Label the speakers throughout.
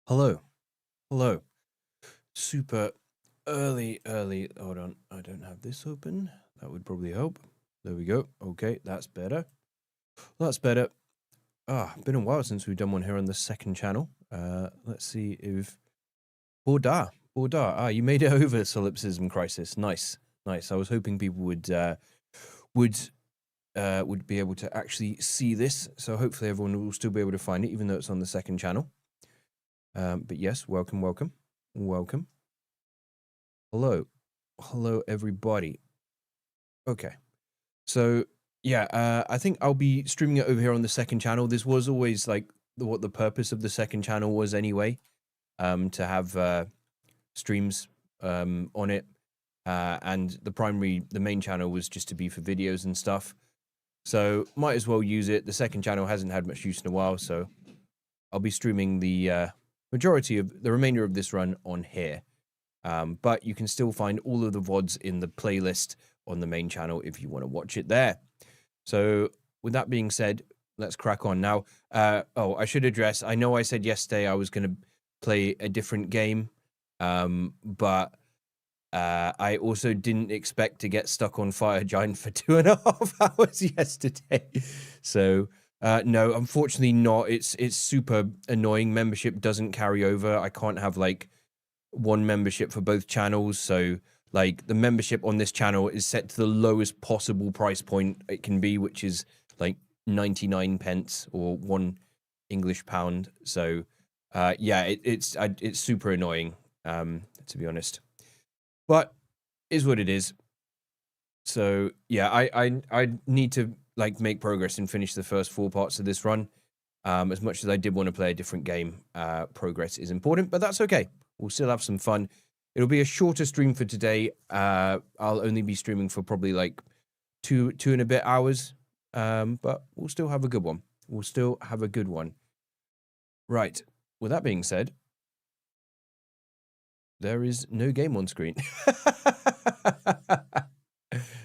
Speaker 1: Hello. Hello. Super early. Hold on. I don't have this open. That would probably help. There we go. Okay, that's better. That's better. Been a while since we've done one here on the second channel. Let's see if... Bordar. You made it over, Solipsism Crisis. Nice. Nice. I was hoping people would be able to actually see this. So hopefully everyone will still be able to find it, even though it's on the second channel. But yes, welcome. Hello, everybody. Okay. So, yeah, I think I'll be streaming it over here on the second channel. This was always, like, what the purpose of the second channel was anyway, to have streams on it. And the main channel was just to be for videos and stuff. So, might as well use it. The second channel hasn't had much use in a while, so I'll be streaming the remainder of this run on here. But you can still find all of the VODs in the playlist on the main channel if you want to watch it there. So with that being said, let's crack on. Now, I should address, I know I said yesterday I was going to play a different game, but I also didn't expect to get stuck on Fire Giant for 2.5 hours yesterday. So... no, unfortunately not. It's super annoying. Membership doesn't carry over. I can't have like one membership for both channels. So like the membership on this channel is set to the lowest possible price point it can be, which is like 99 pence or £1 English. So yeah, it's super annoying, to be honest. But is what it is. So yeah, I need to like make progress and finish the first 4 parts of this run. As much as I did want to play a different game, progress is important, but that's okay. We'll still have some fun. It'll be a shorter stream for today. I'll only be streaming for probably like two and a bit hours. But we'll still have a good one. Right. With that being said, there is no game on screen.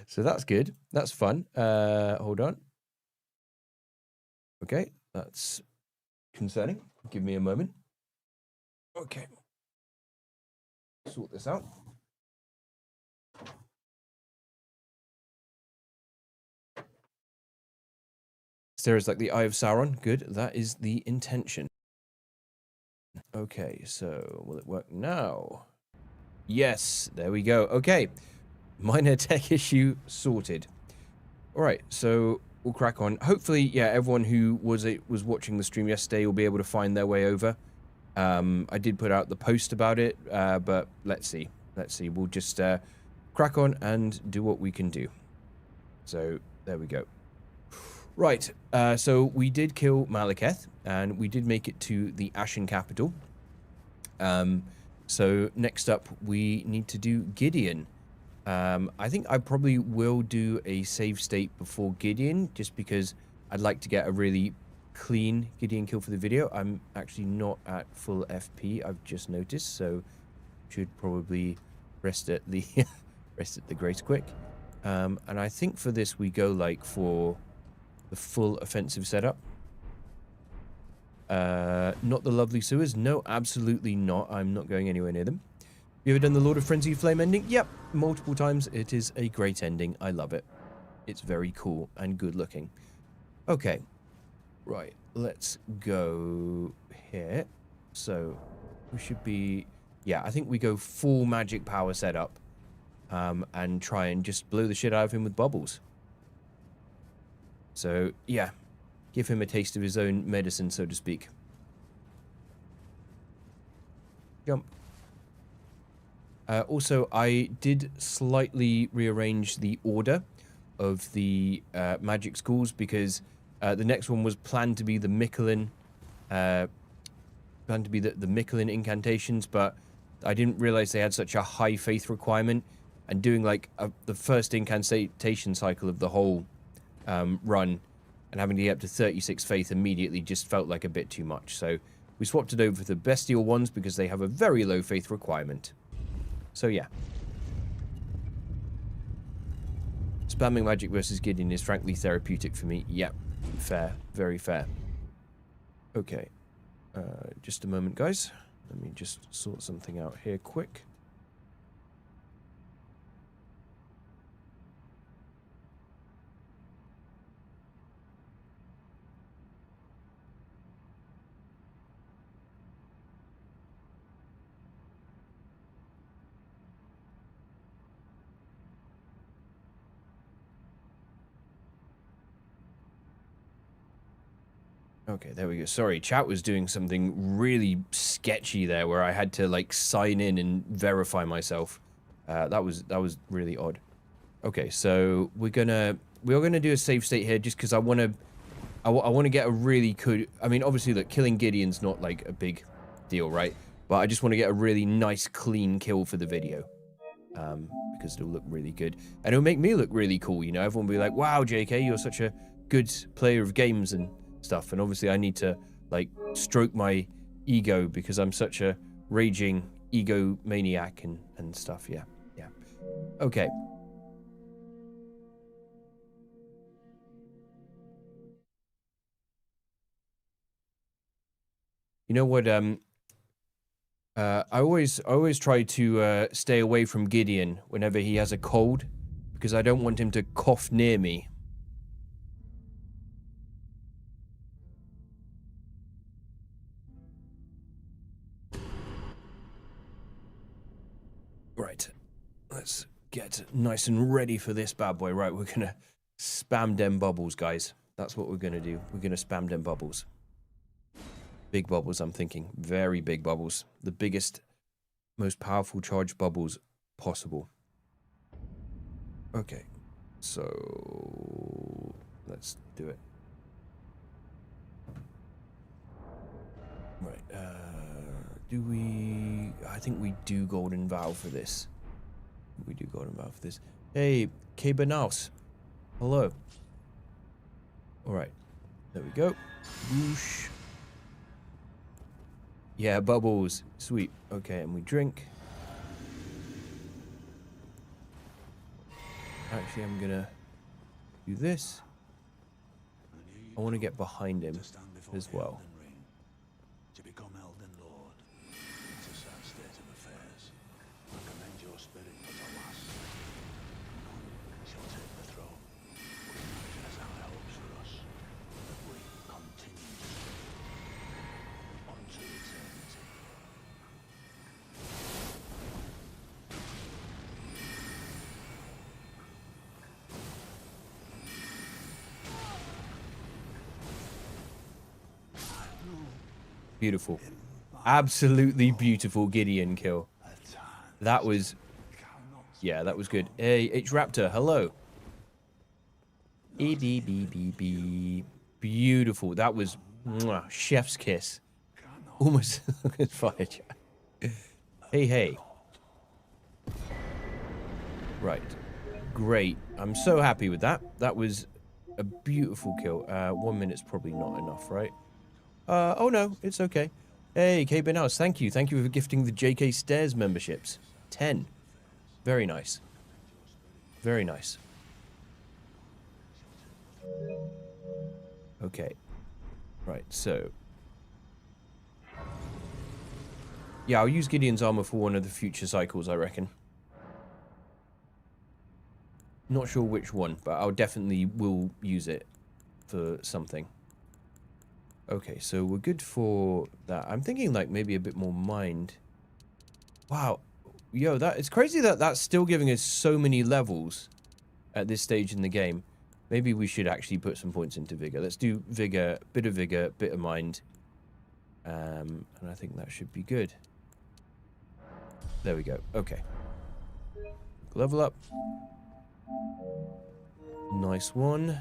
Speaker 1: So that's good. That's fun. Hold on. Okay, that's concerning. Give me a moment. Okay. Sort this out. Sarah's like the Eye of Sauron. Good. That is the intention. Okay, so will it work now? Yes, there we go. Okay. Minor tech issue sorted. All right, so we'll crack on. Hopefully, yeah, everyone who was watching the stream yesterday will be able to find their way over. I did put out the post about it, but let's see. We'll just crack on and do what we can do. So there we go. Right, so we did kill Malekith, and we did make it to the Ashen Capital. So next up, we need to do Gideon. I think I probably will do a save state before Gideon, just because I'd like to get a really clean Gideon kill for the video. I'm actually not at full FP, I've just noticed, so should probably rest at the grace quick. And I think for this we go like for the full offensive setup. Not the lovely sewers. No, absolutely not. I'm not going anywhere near them. You ever done the Lord of Frenzied Flame ending? Yep, multiple times. It is a great ending. I love it. It's very cool and good looking. Okay, right. Let's go here. So we should be... Yeah, I think we go full magic power setup, and try and just blow the shit out of him with bubbles. So, yeah. Give him a taste of his own medicine, so to speak. Jump. Also, I did slightly rearrange the order of the magic schools, because the next one was planned to be the Miquellan, the Miquellan incantations, but I didn't realize they had such a high faith requirement, and doing like the first incantation cycle of the whole run and having to get up to 36 faith immediately just felt like a bit too much. So we swapped it over for the Bestial ones because they have a very low faith requirement. So yeah. Spamming magic versus Gideon is frankly therapeutic for me. Yep. Fair. Very fair. Okay. Just a moment, guys. Let me just sort something out here quick. Okay, there we go. Sorry, chat was doing something really sketchy there where I had to like sign in and verify myself. That was really odd. Okay, so we are gonna do a save state here just because I want to get a really good. I mean, obviously, look, killing Gideon's not like a big deal, right? But I just want to get a really nice, clean kill for the video, because it'll look really good and it'll make me look really cool. You know, everyone will be like, "Wow, JK, you're such a good player of games and stuff." And obviously I need to like stroke my ego because I'm such a raging egomaniac and stuff. Yeah. Okay. You know what, I always try to stay away from Gideon whenever he has a cold because I don't want him to cough near me. Right, let's get nice and ready for this bad boy. Right, we're gonna spam dem bubbles, guys. That's what we're gonna do. We're gonna spam dem bubbles. Big bubbles, I'm thinking. Very big bubbles. The biggest, most powerful charged bubbles possible. Okay, so let's do it. Right, do we... I think we do Golden Vow for this. We do Golden Vow for this. Hey, K-Banaus. Hello. Alright, there we go. Whoosh. Yeah, bubbles. Sweet. Okay, and we drink. Actually, I'm gonna do this. I want to get behind him as well.
Speaker 2: To become Elden Lord. It's a sad state of affairs. I commend your spirit, but alas, none shall take the throne. We imagine as our hopes for us that we continue to stray unto eternity.
Speaker 1: Beautiful. Absolutely beautiful Gideon kill. That was... yeah, that was good. Hey, H-Raptor, hello. E-B-B-B-B. Beautiful. That was... mwah, chef's kiss. Almost as fire chat. Hey, hey. Right. Great. I'm so happy with that. That was a beautiful kill. 1 minute's probably not enough, right? Oh no, it's okay. Hey, K-Ben House, thank you. Thank you for gifting the JK Stairs memberships. 10. Very nice. Very nice. Okay. Right, so... yeah, I'll use Gideon's armor for one of the future cycles, I reckon. Not sure which one, but I'll definitely will use it for something. Okay, so we're good for that. I'm thinking like maybe a bit more mind. Wow. Yo, it's crazy that that's still giving us so many levels at this stage in the game. Maybe we should actually put some points into vigor. Let's do vigor, bit of mind. And I think that should be good. There we go. Okay. Level up. Nice one.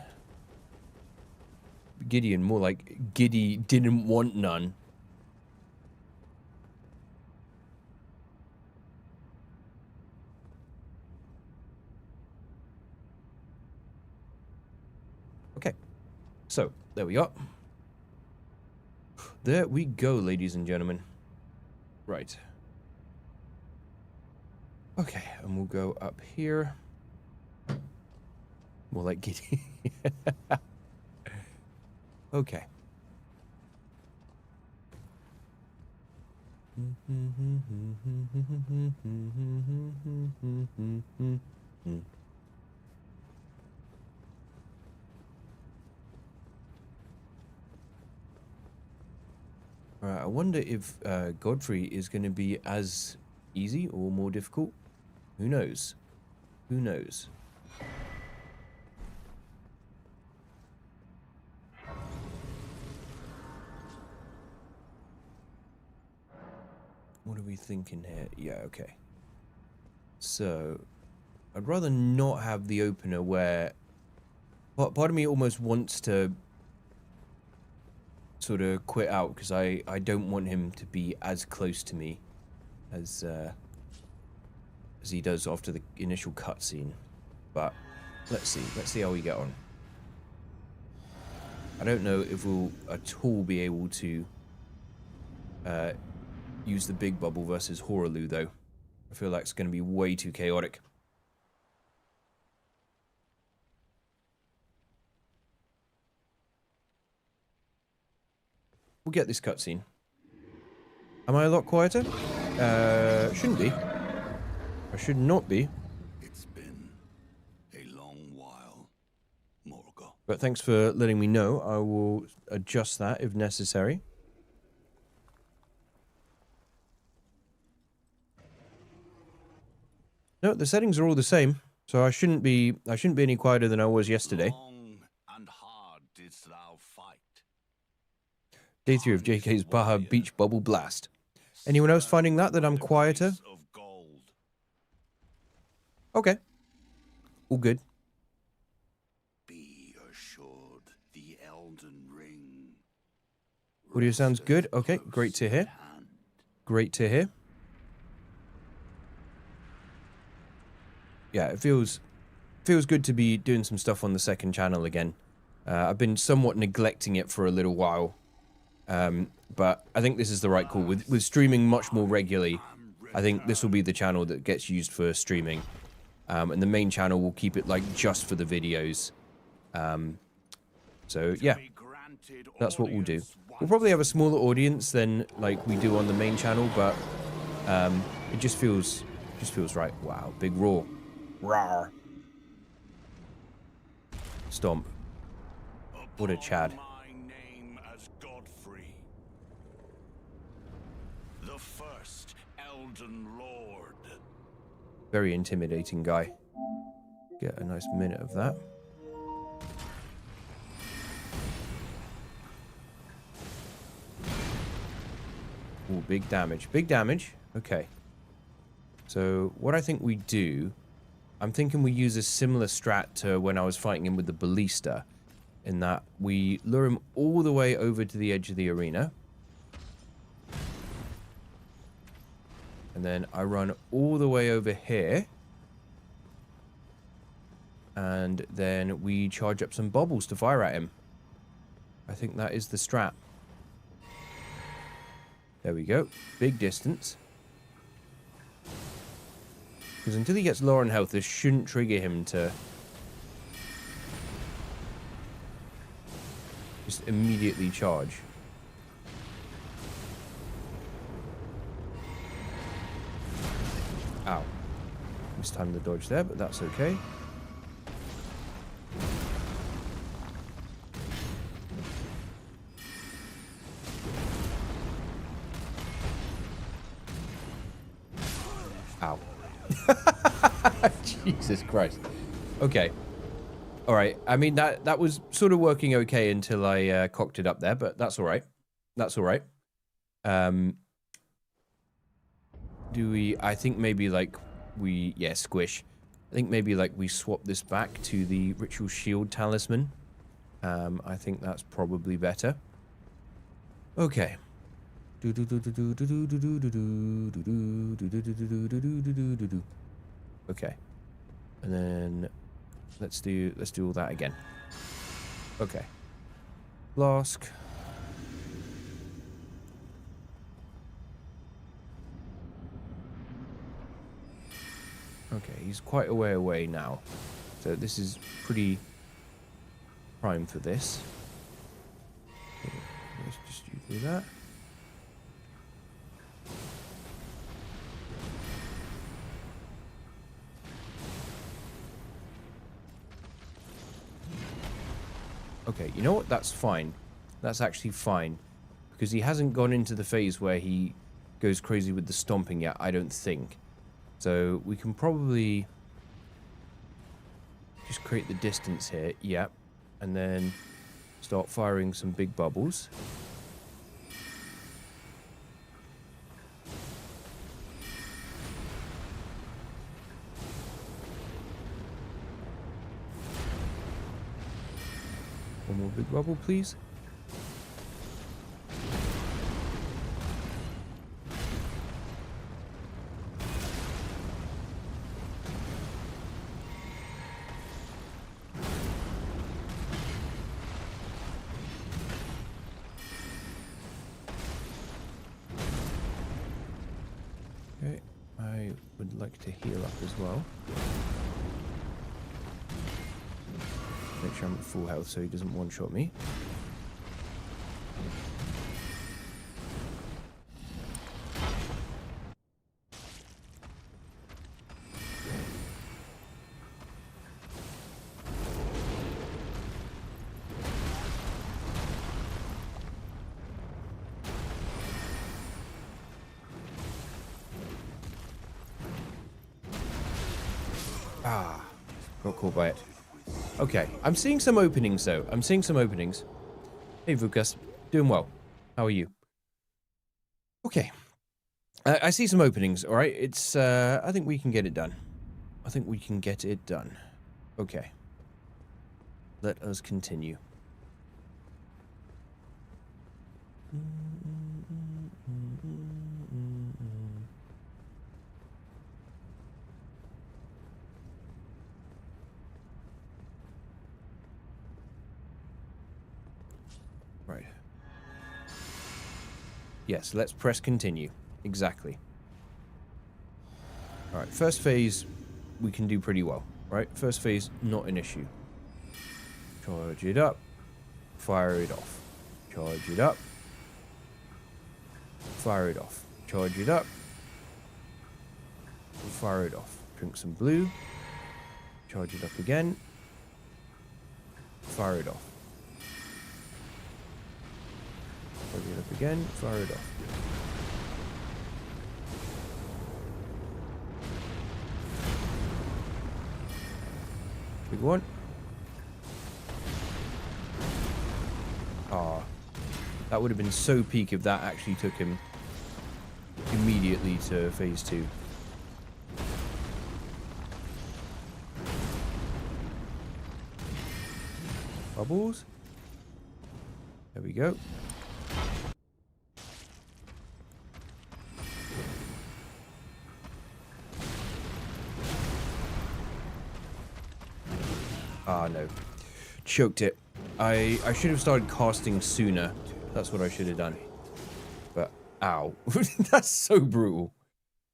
Speaker 1: Gideon, more like Giddy didn't want none. Okay, so there we are. There we go, ladies and gentlemen. Right. Okay, and we'll go up here. More like Giddy. Okay. Alright, I wonder if Godfrey is going to be as easy or more difficult. Who knows? Who knows? What are we thinking here? Yeah, okay. So, I'd rather not have the opener where... Part of me almost wants to sort of quit out because I don't want him to be as close to me as he does after the initial cutscene. But let's see how we get on. I don't know if we'll at all be able to use the big bubble versus Horaloo though. I feel like it's going to be way too chaotic. We'll get this cutscene. Am I a lot quieter? Shouldn't be. I should not be.
Speaker 2: It's been a long while, Morga.
Speaker 1: But thanks for letting me know. I will adjust that if necessary. No, the settings are all the same, so I shouldn't be any quieter than I was yesterday.
Speaker 2: Long and hard didst thou fight.
Speaker 1: Day 3 of JK's Baja Beach Bubble Blast. Anyone else finding that I'm quieter? Okay. All good.
Speaker 2: Be assured the Elden Ring.
Speaker 1: Audio sounds good. Okay, great to hear. Great to hear. Yeah, it feels good to be doing some stuff on the second channel again. I've been somewhat neglecting it for a little while. But I think this is the right call. With streaming much more regularly, I think this will be the channel that gets used for streaming. And the main channel will keep it like just for the videos. So yeah, that's what we'll do. We'll probably have a smaller audience than like we do on the main channel, but it just feels right. Wow, big roar. Roar. Stomp. What a Chad.
Speaker 2: My name as Godfrey, the first Elden Lord.
Speaker 1: Very intimidating guy. Get a nice minute of that. Ooh, big damage. Big damage. Okay. So, what I think we do... I'm thinking we use a similar strat to when I was fighting him with the Ballista. In that we lure him all the way over to the edge of the arena. And then I run all the way over here. And then we charge up some bubbles to fire at him. I think that is the strat. There we go. Big distance. Because until he gets lower on health, this shouldn't trigger him to just immediately charge. Ow. Mistimed the dodge there, but that's okay. Ow. Jesus Christ. Okay. Alright. I mean, that was sort of working okay until I cocked it up there, but that's alright. That's alright. Do we... I think maybe, like, we... Yeah, squish. I think maybe, like, we swap this back to the Ritual Shield Talisman. I think that's probably better. Okay. Okay. And then let's do all that again. Okay. Flask. Okay, he's quite a way away now. So this is pretty prime for this. Okay, let's just do that. Okay, you know what? That's fine. That's actually fine. Because he hasn't gone into the phase where he goes crazy with the stomping yet, I don't think. So we can probably just create the distance here. Yep. And then start firing some big bubbles. One more big bubble, please. Okay, I would like to heal up as well. Make sure I'm at full health so he doesn't one-shot me. Ah, got caught by it. Okay, I'm seeing some openings though. I'm seeing some openings. Hey Vukas, doing well. How are you? Okay, I see some openings. All right, it's. I think we can get it done. I think we can get it done. Okay. Let us continue. Right. Yes, let's press continue. Exactly. Alright, first phase, we can do pretty well. Right? First phase, not an issue. Charge it up. Fire it off. Charge it up. Fire it off. Charge it up. Fire it off. Drink some blue. Charge it up again. Fire it off. Charge it up again. Fire it off. Big one. Ah. That would have been so peak if that actually took him immediately to phase 2. Bubbles. There we go. Ah, no. Choked it. I should have started casting sooner. That's what I should have done. But, ow. That's so brutal.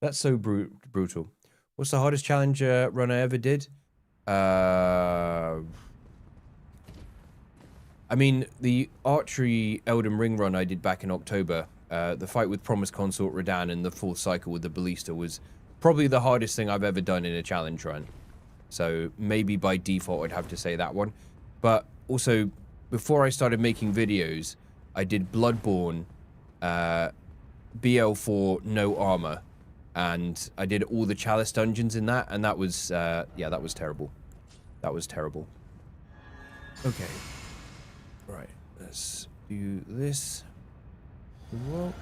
Speaker 1: That's so brutal. What's the hardest challenge run I ever did? I mean, the archery Elden Ring run I did back in October, the fight with Promised Consort Radagon and the 4th cycle with the Ballista was probably the hardest thing I've ever done in a challenge run. So maybe by default I'd have to say that one. But also, before I started making videos, I did Bloodborne, BL4 no armor, and I did all the Chalice dungeons in that, and that was, yeah, that was terrible. That was terrible. Okay. Right, let's do this as well.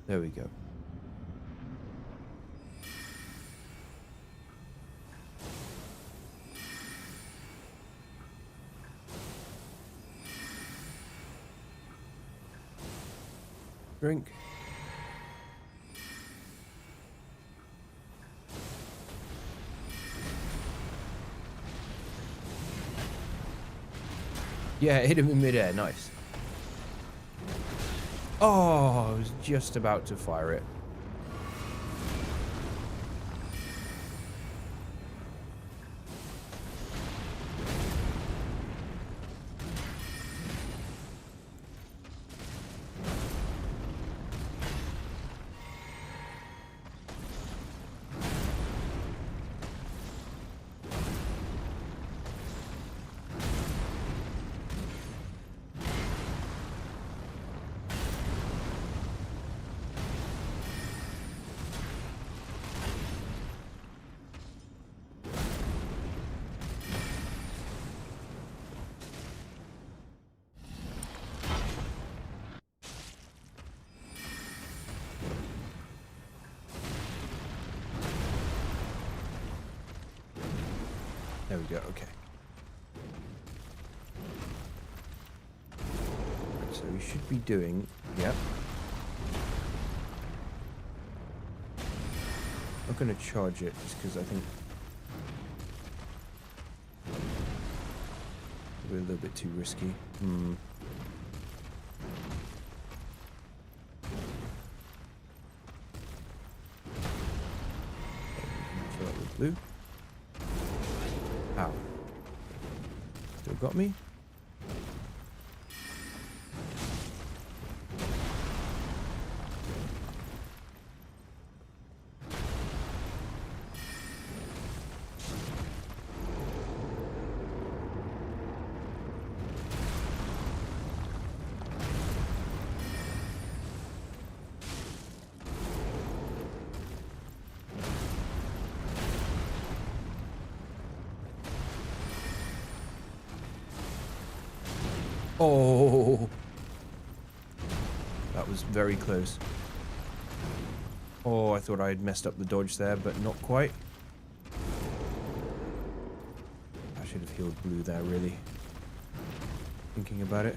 Speaker 1: There we go. Drink. Yeah, hit him in midair. Nice. Oh, I was just about to fire it. we go. Okay. Right, so we should be doing... Yep. I'm not going to charge it just because I think... It'll be a little bit too risky. Fill it with blue. Ow. Still got me? Oh, that was very close. Oh, I thought I had messed up the dodge there, but not quite. I should have healed blue there, really. Thinking about it.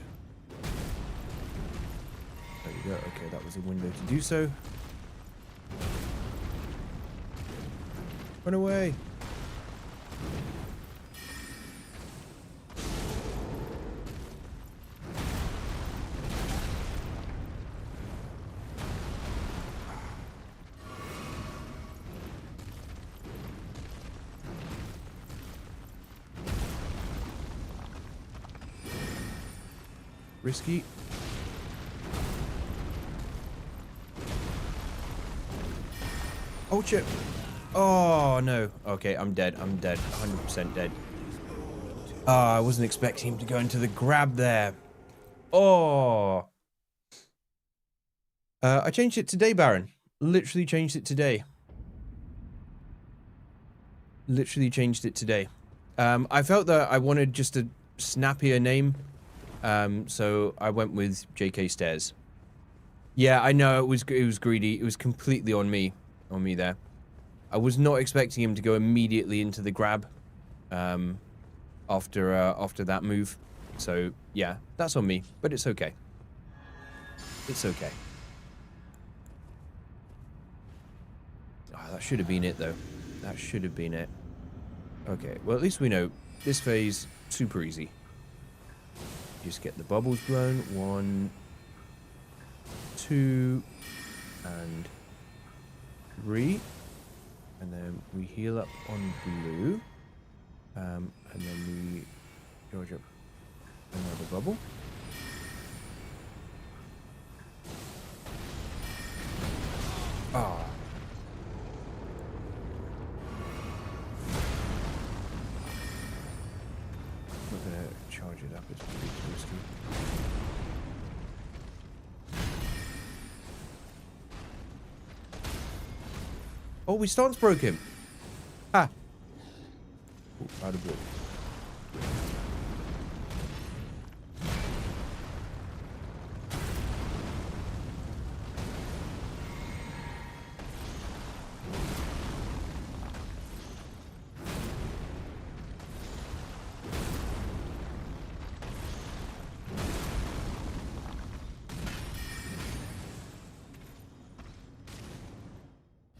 Speaker 1: There we go. Okay, that was a window to do so. Run away. Risky. Oh, shit. Oh, no. Okay, I'm dead. I'm dead. 100% dead. I wasn't expecting him to go into the grab there. Oh. I changed it today, Baron. Literally changed it today. Literally changed it today. I felt that I wanted just a snappier name. So I went with JK Stairs. Yeah, I know it was greedy. It was completely on me there. I was not expecting him to go immediately into the grab after that move. So yeah, that's on me, but it's okay. It's okay. Oh, that should have been it though. That should have been it. Okay, well at least we know this phase super easy. Just get the bubbles blown. 1, 2, and 3. And then we heal up on blue. And then we dodge up another bubble. Ah. I'm not gonna charge it up, it's pretty risky. Oh, we stance broke him. Ah. Ooh, out of blue.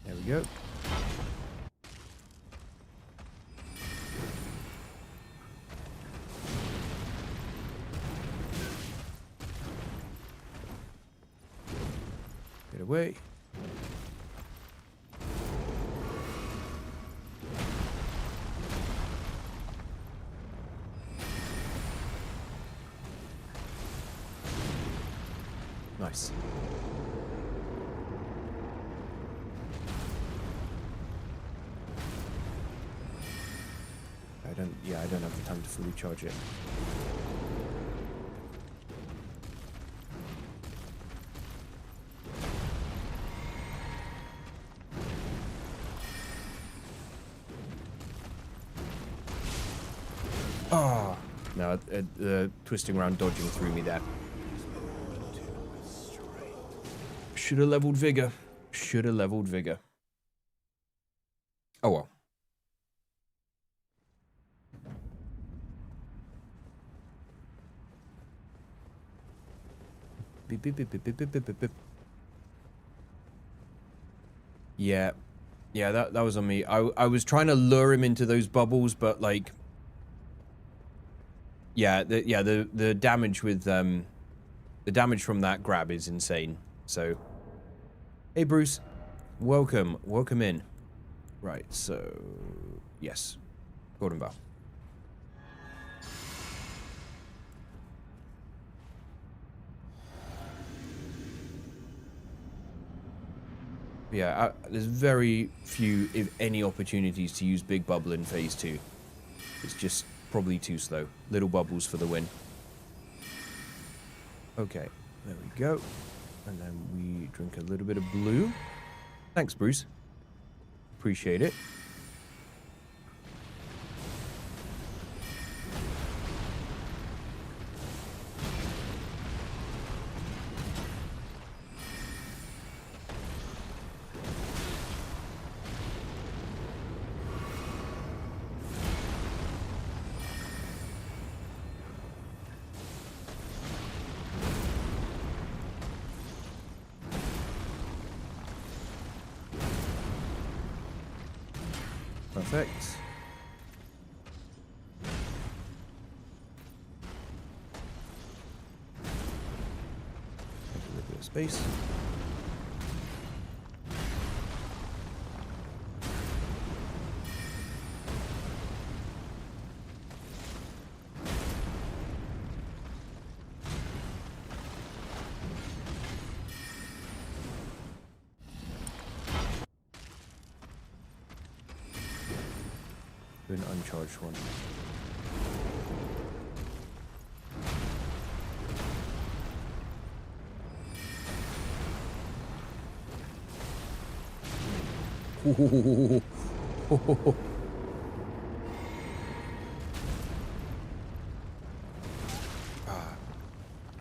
Speaker 1: There we go. Get away. Nice. I don't have the time to fully charge it. Oh, no, twisting around dodging threw me there. Should have leveled Vigor. Should have leveled Vigor. Oh well. Beep, beep, beep, beep, beep, beep, beep, beep, beep. Yeah. Yeah, that was on me. I was trying to lure him into those bubbles, but like, yeah, the damage with the damage from that grab is insane. So, hey Bruce, welcome in. Right, so yes, Golden Bow. Yeah, there's very few, if any, opportunities to use Big Bubble in Phase 2. It's just probably too slow. Little bubbles for the win. Okay, there we go. And then we drink a little bit of blue. Thanks, Bruce. Appreciate it. Perfect. A little bit of space. Do an uncharged one.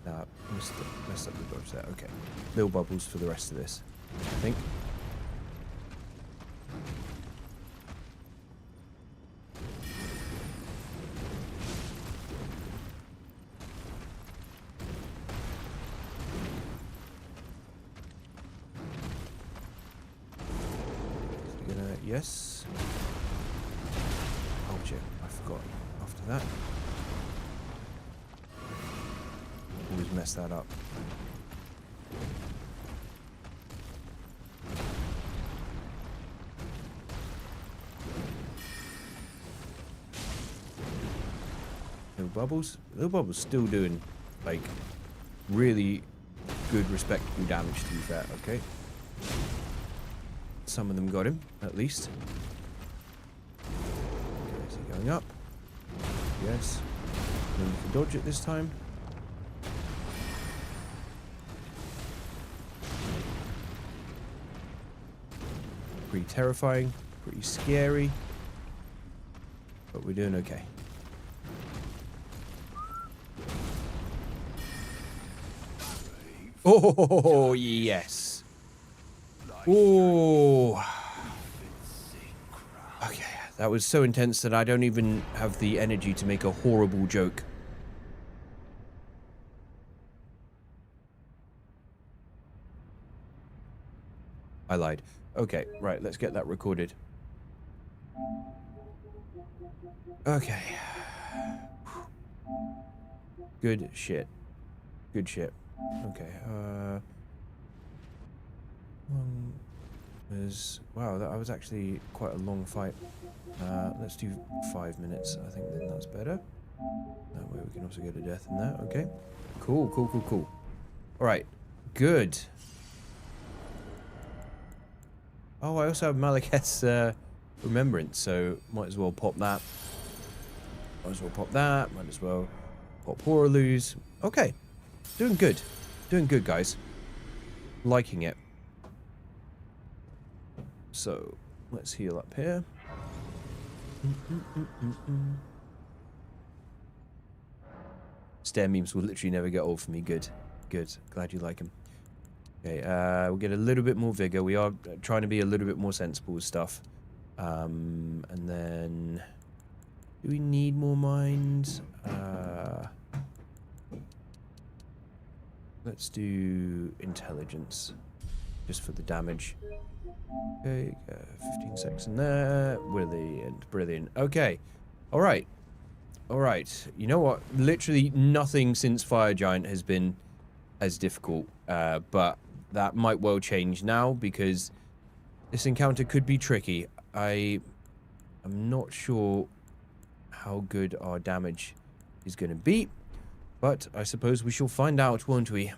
Speaker 1: Nah, messed up the dodge there. Okay. Little bubbles for the rest of this, I think. Yes. Oh shit, I forgot. After that. Always mess that up. Little bubbles. Little bubbles still doing like really good respectable damage to be fair, okay. Some of them got him, at least. Okay, is he going up? Yes. No need to dodge it this time. Pretty terrifying, pretty scary. But we're doing okay. Oh, yes. Oh. Okay, that was so intense that I don't even have the energy to make a horrible joke. I lied. Okay, right, let's get that recorded. Okay. Good shit. Good shit. Okay, wow, that was actually quite a long fight. Let's do 5 minutes. I think then that's better. That way we can also get a death in that. Okay. Cool, cool, cool, cool. Alright. Good. Oh, I also have Malekith's Remembrance, so might as well pop that. Might as well pop that. Might as well pop Horaloo's. Okay. Doing good. Doing good, guys. Liking it. So, let's heal up here. Stair memes will literally never get old for me. Good. Good. Glad you like them. Okay, we'll get a little bit more vigor. We are trying to be a little bit more sensible with stuff. And then... do we need more mines? Let's do intelligence, just for the damage. Okay, 15 seconds in there. Brilliant, brilliant. Okay, all right. All right. You know what? Literally nothing since Fire Giant has been as difficult, but that might well change now because this encounter could be tricky. I'm not sure how good our damage is going to be, but I suppose we shall find out, won't we?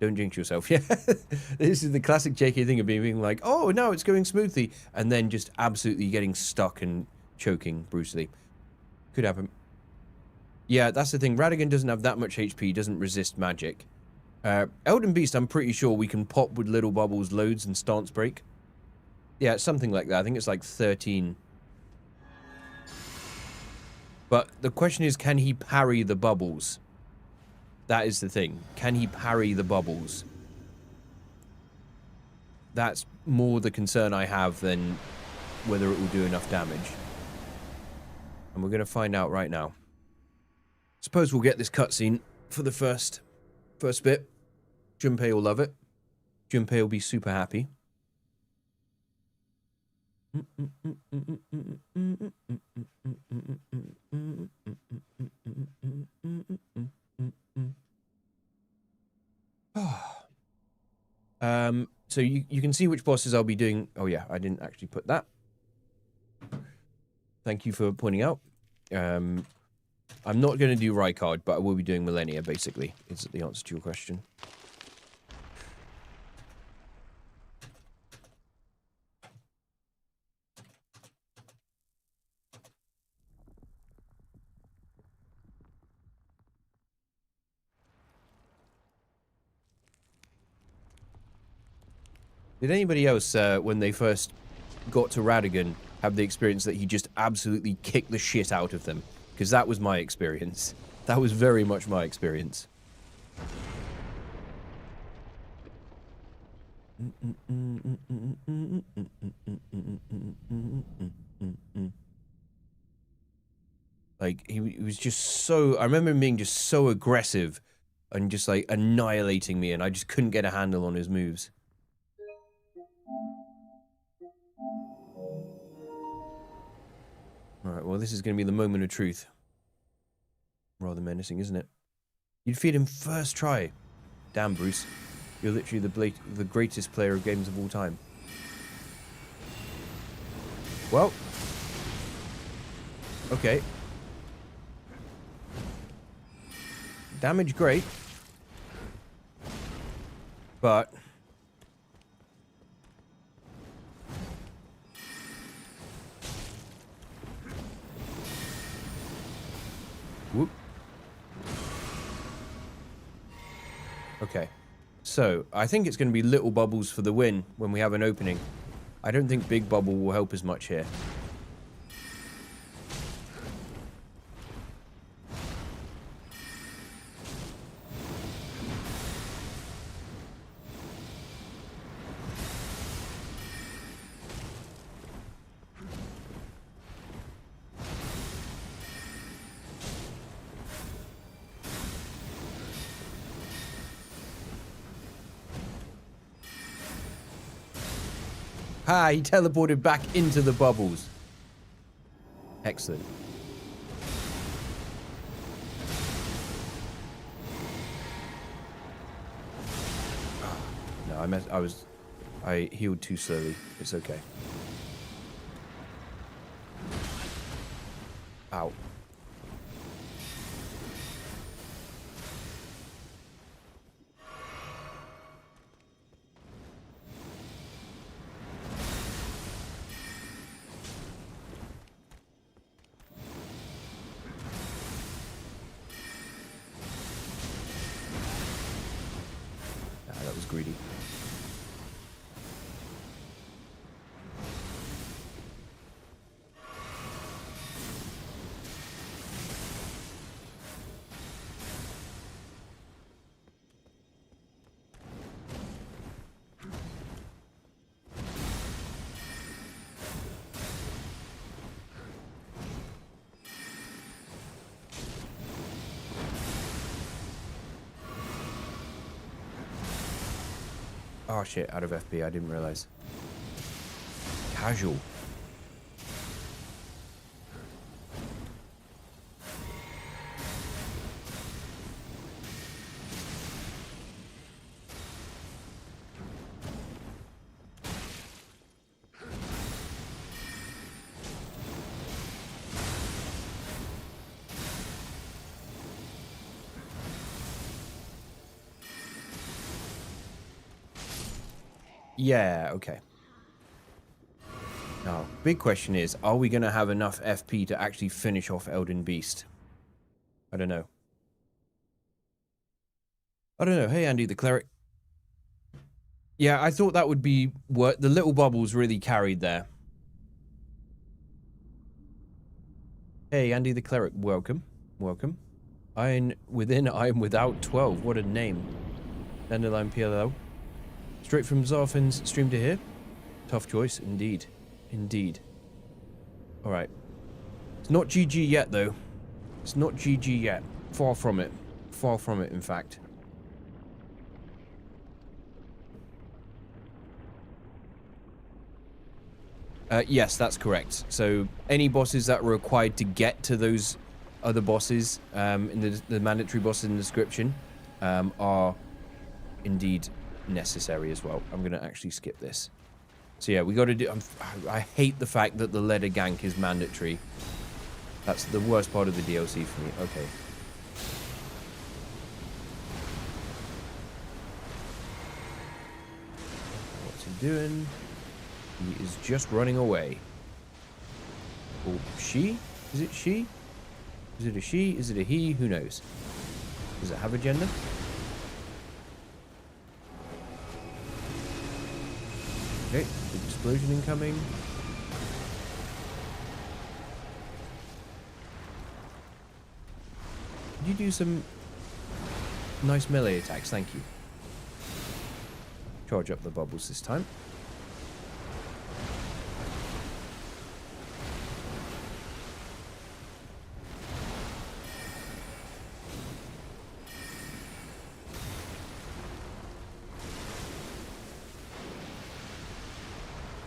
Speaker 1: Don't jinx yourself. Yeah, this is the classic JK thing of being like, oh, no, it's going smoothly, and then just absolutely getting stuck and choking Bruce Lee. Could happen. Yeah, that's the thing. Radagon doesn't have that much HP, doesn't resist magic. Elden Beast, I'm pretty sure we can pop with little bubbles, loads, and stance break. Yeah, something like that. I think it's like 13. But the question is, can he parry the bubbles? That is the thing. Can he parry the bubbles? That's more the concern I have than whether it will do enough damage. And we're going to find out right now. Suppose we'll get this cutscene for the first bit. Junpei will love it. Junpei will be super happy. So you can see which bosses I'll be doing. Oh yeah, I didn't actually put that. Thank you for pointing out. I'm not going to do Rykard, but I will be doing Millennia, basically, is the answer to your question. Did anybody else, when they first got to Radagon, have the experience that he just absolutely kicked the shit out of them? Because that was my experience. That was very much my experience. Like, he was just so... I remember him being just so aggressive and just, like, annihilating me, and I just couldn't get a handle on his moves. Alright, well, this is going to be the moment of truth. Rather menacing, isn't it? You'd feed him first try. Damn, Bruce. You're literally the greatest player of games of all time. Well. Okay. Damage great. But... whoop. Okay. So, I think it's going to be little bubbles for the win when we have an opening. I don't think big bubble will help as much here. Ah, he teleported back into the bubbles. Excellent. No, I healed too slowly. It's okay. Ow. Greedy. Oh shit, out of FP, I didn't realize. Casual. Yeah, okay. Now, big question is, are we going to have enough FP to actually finish off Elden Beast? I don't know. I don't know. Hey, Andy, the cleric. Yeah, I thought that would be what the little bubbles really carried there. Hey, Andy, the cleric. Welcome. Welcome. I am without 12. What a name. Dandelion PLL. Straight from Zarfin's stream to here. Tough choice, indeed. Indeed. Alright. It's not GG yet, though. It's not GG yet. Far from it. Far from it, in fact. Yes, that's correct. So, any bosses that were required to get to those other bosses, in the mandatory bosses in the description, are indeed necessary as well. I'm going to actually skip this. So yeah, we got to do... I hate the fact that the ladder gank is mandatory. That's the worst part of the DLC for me. Okay. What's he doing? He is just running away. Or she? Is it she? Is it a she? Is it a he? Who knows? Does it have a gender? Okay, big explosion incoming. Could you do some nice melee attacks? Thank you. Charge up the bubbles this time.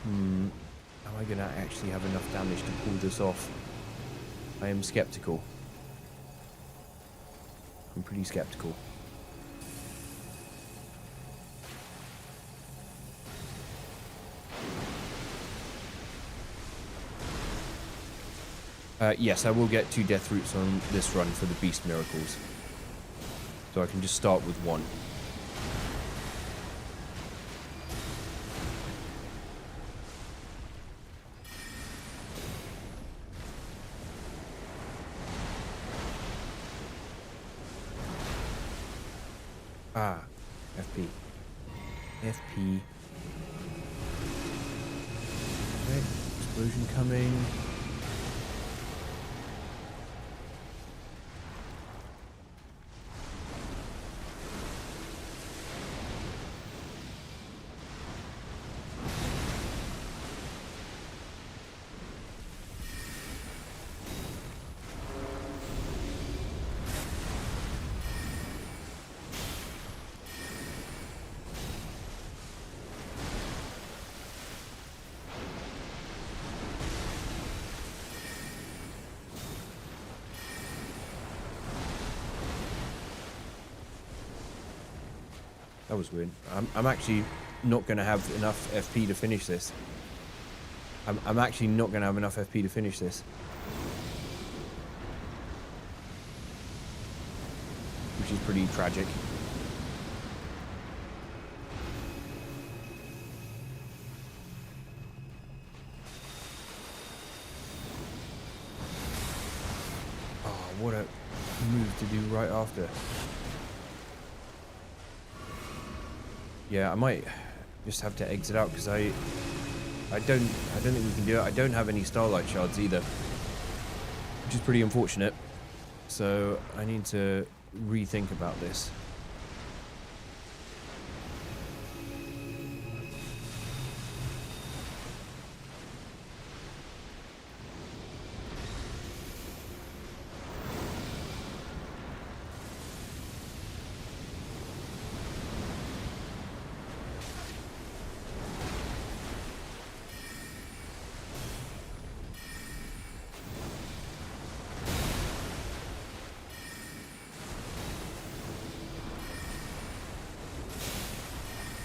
Speaker 1: Am I gonna actually have enough damage to pull this off? I am skeptical. I'm pretty skeptical. Yes, I will get 2 death roots on this run for the beast miracles. So I can just start with 1. Ah, FP. FP. Okay, explosion coming. That was weird. I'm actually not going to have enough FP to finish this. I'm actually not going to have enough FP to finish this. Which is pretty tragic. Oh, what a move to do right after. Yeah, I might just have to exit out because I don't think we can do it. I don't have any starlight shards either, which is pretty unfortunate. So I need to rethink about this.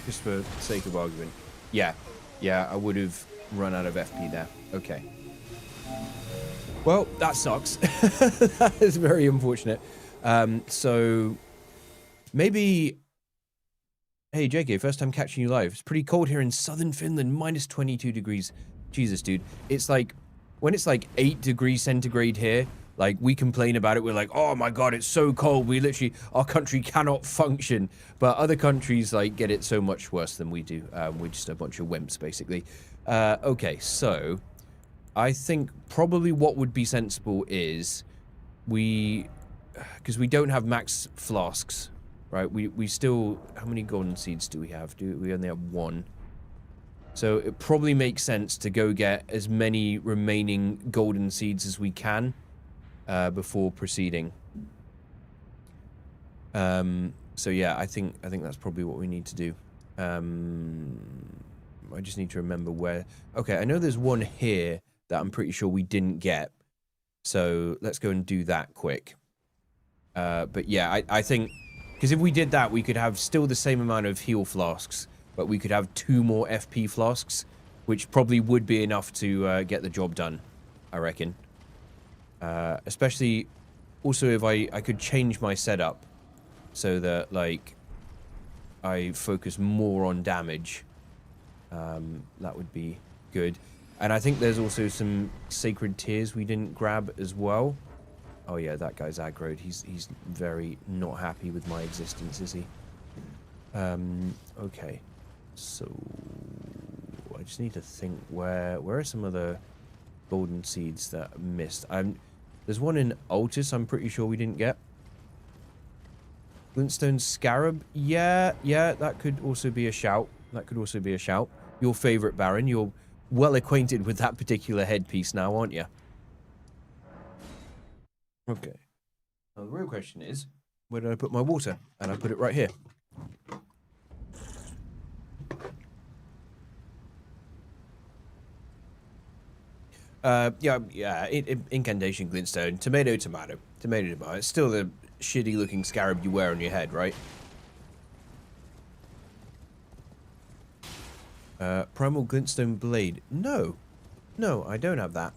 Speaker 1: Just for sake of argument. Yeah. Yeah, I would have run out of FP there. Okay. Well, that sucks. That is very unfortunate. So maybe... Hey, JK, first time catching you live. It's pretty cold here in southern Finland, minus 22 degrees. Jesus, dude. It's like, when it's like 8 degrees centigrade here, like, we complain about it. We're like, oh my God, it's so cold. We literally, our country cannot function. But other countries, like, get it so much worse than we do. We're just a bunch of wimps, basically. Okay, so I think probably what would be sensible is because we don't have max flasks. Right, we still... How many golden seeds do we have? We only have 1. So it probably makes sense to go get as many remaining golden seeds as we can before proceeding. So yeah, I think that's probably what we need to do. I just need to remember where... Okay, I know there's one here that I'm pretty sure we didn't get. So let's go and do that quick. But yeah, I think... Because if we did that, we could have still the same amount of heal flasks, but we could have 2 more FP flasks, which probably would be enough to get the job done, I reckon. Especially, also if I could change my setup so that, like, I focus more on damage. That would be good. And I think there's also some sacred tears we didn't grab as well. Oh yeah, that guy's aggroed. He's very not happy with my existence, is he? Okay. So I just need to think where are some of the golden seeds that I missed? There's one in Altus I'm pretty sure we didn't get. Glintstone Scarab? Yeah, that could also be a shout. Your favorite Baron. You're well acquainted with that particular headpiece now, aren't you? Okay. Now the real question is, where did I put my water? And I put it right here. Yeah, incantation glintstone, tomato. It's still the shitty looking scarab you wear on your head, right? Primal glintstone blade. No, I don't have that.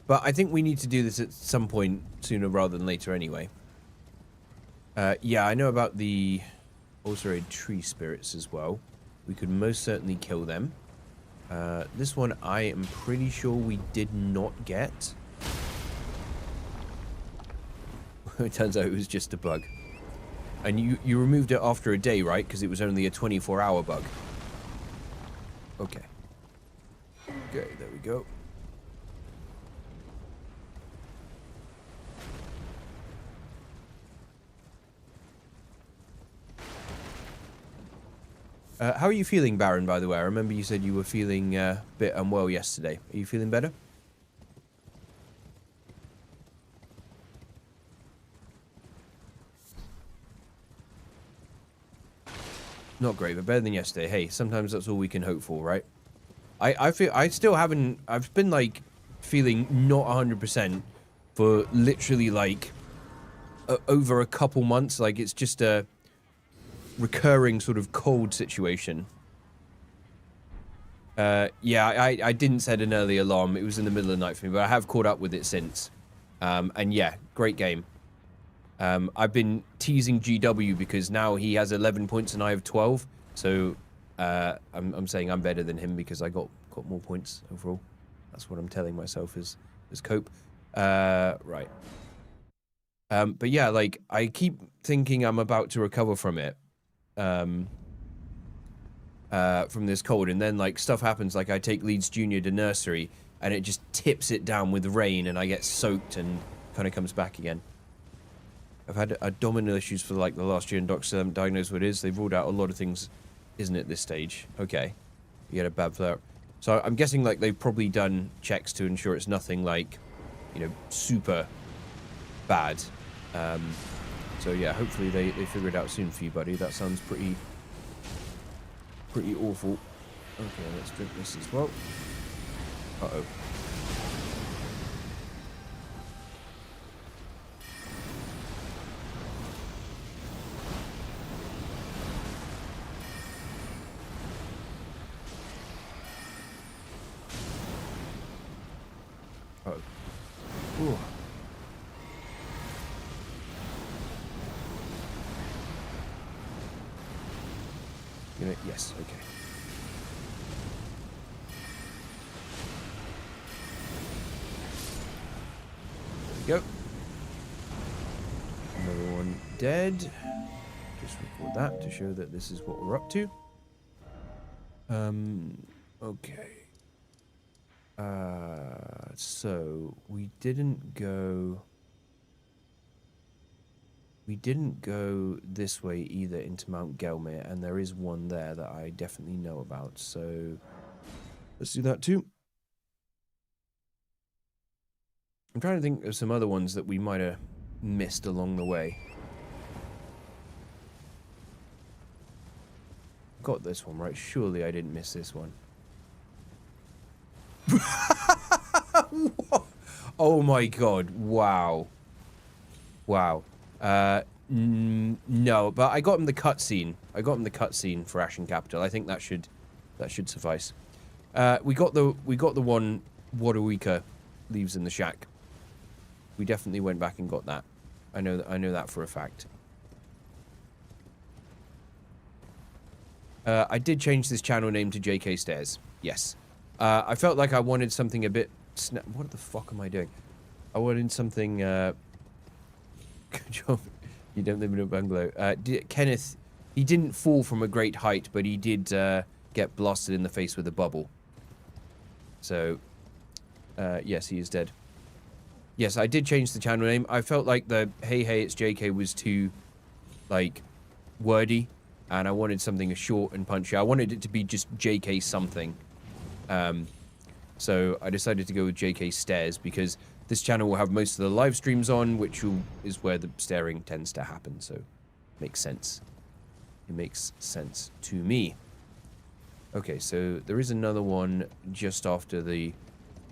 Speaker 1: But I think we need to do this at some point sooner rather than later anyway. Yeah, I know about the also tree spirits as well. We could most certainly kill them. This one I am pretty sure we did not get. It turns out it was just a bug. And you removed it after a day, right? Because it was only a 24-hour bug. Okay. Okay, there we go. How are you feeling, Baron, by the way? I remember you said you were feeling a bit unwell yesterday. Are you feeling better? Not great, but better than yesterday. Hey, sometimes that's all we can hope for, right? I still haven't... I've been, like, feeling not 100% for literally, like, over a couple months. Like, it's just a recurring sort of cold situation. Yeah, I didn't set an early alarm. It was in the middle of the night for me, but I have caught up with it since. And yeah, great game. I've been teasing GW because now he has 11 points and I have 12. So I'm saying I'm better than him because I got more points overall. That's what I'm telling myself as cope. Right. But yeah, like, I keep thinking I'm about to recover from it. From this cold, and then, like, stuff happens, like I take Leeds Junior to nursery and it just tips it down with rain and I get soaked and kind of comes back again. I've had abdominal issues for like the last year and doctors haven't diagnosed what it is. They've ruled out a lot of things, isn't it, at this stage? Okay. You get a bad flare. So I'm guessing, like, they've probably done checks to ensure it's nothing, like, you know, super bad. So yeah, hopefully they figure it out soon for you, buddy. That sounds pretty awful. Okay, let's drink this as well. Uh-oh. Ooh. Yes, okay. There we go. Another one dead. Just record that to show that this is what we're up to. Okay. So we didn't go this way either into Mount Gelmir, and there is one there that I definitely know about, so let's do that too. I'm trying to think of some other ones that we might have missed along the way. Got this one right. Surely I didn't miss this one. Oh my god. Wow. Wow. No, but I got him the cutscene. I got him the cutscene for Ashen Capital. I think that should suffice. We got the one Waterweaker leaves in the shack. We definitely went back and got that. I know that for a fact. I did change this channel name to JK Stairs. Yes. I felt like I wanted something a bit... What the fuck am I doing? I wanted something... Good job. You don't live in a bungalow. Kenneth, he didn't fall from a great height, but he did get blasted in the face with a bubble. So, yes, he is dead. Yes, I did change the channel name. I felt like the hey it's JK was too, like, wordy. And I wanted something short and punchy. I wanted it to be just JK something. So I decided to go with JK Stairs because this channel will have most of the live streams on, which is where the staring tends to happen. So makes sense. It makes sense to me. Okay, so there is another one just after the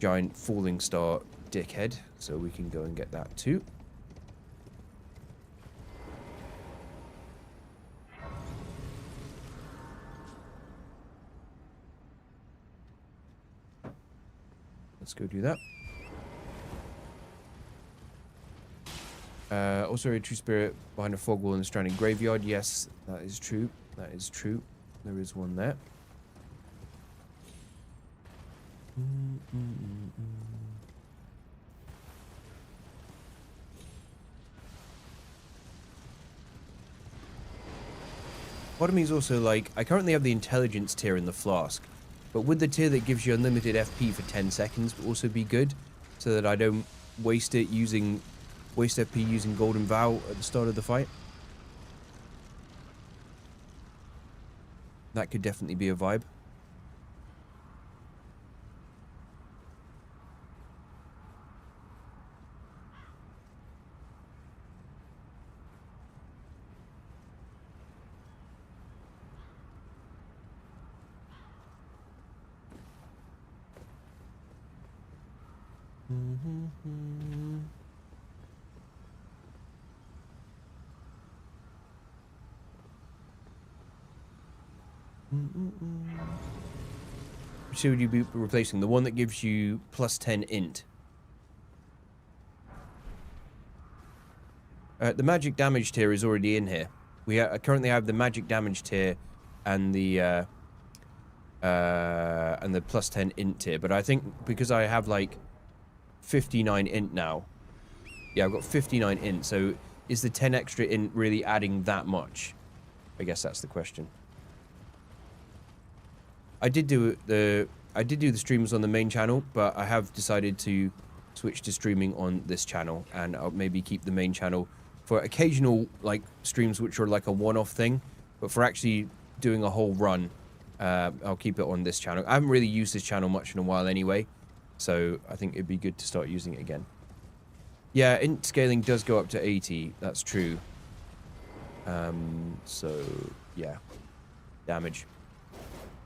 Speaker 1: giant falling star dickhead. So we can go and get that too. Let's go do that. Also a true spirit behind a fog wall in the stranded graveyard. Yes, that is true. That is true. There is one there. Part of me is also like, I currently have the intelligence tier in the flask. But would the tier that gives you unlimited FP for 10 seconds also be good? So that I don't waste FP using Golden Vow at the start of the fight? That could definitely be a vibe. Which would you be replacing? The one that gives you plus 10 int. The magic damage tier is already in here. We currently have the magic damage tier and the plus 10 int tier. But I think because I have like 59 int now. Yeah, I've got 59 int. So is the 10 extra int really adding that much? I guess that's the question. I did do the streams on the main channel, but I have decided to switch to streaming on this channel, and I'll maybe keep the main channel for occasional like streams which are like a one-off thing, but for actually doing a whole run, I'll keep it on this channel. I haven't really used this channel much in a while anyway, so I think it'd be good to start using it again. Yeah, int scaling does go up to 80. That's true. So yeah, damage.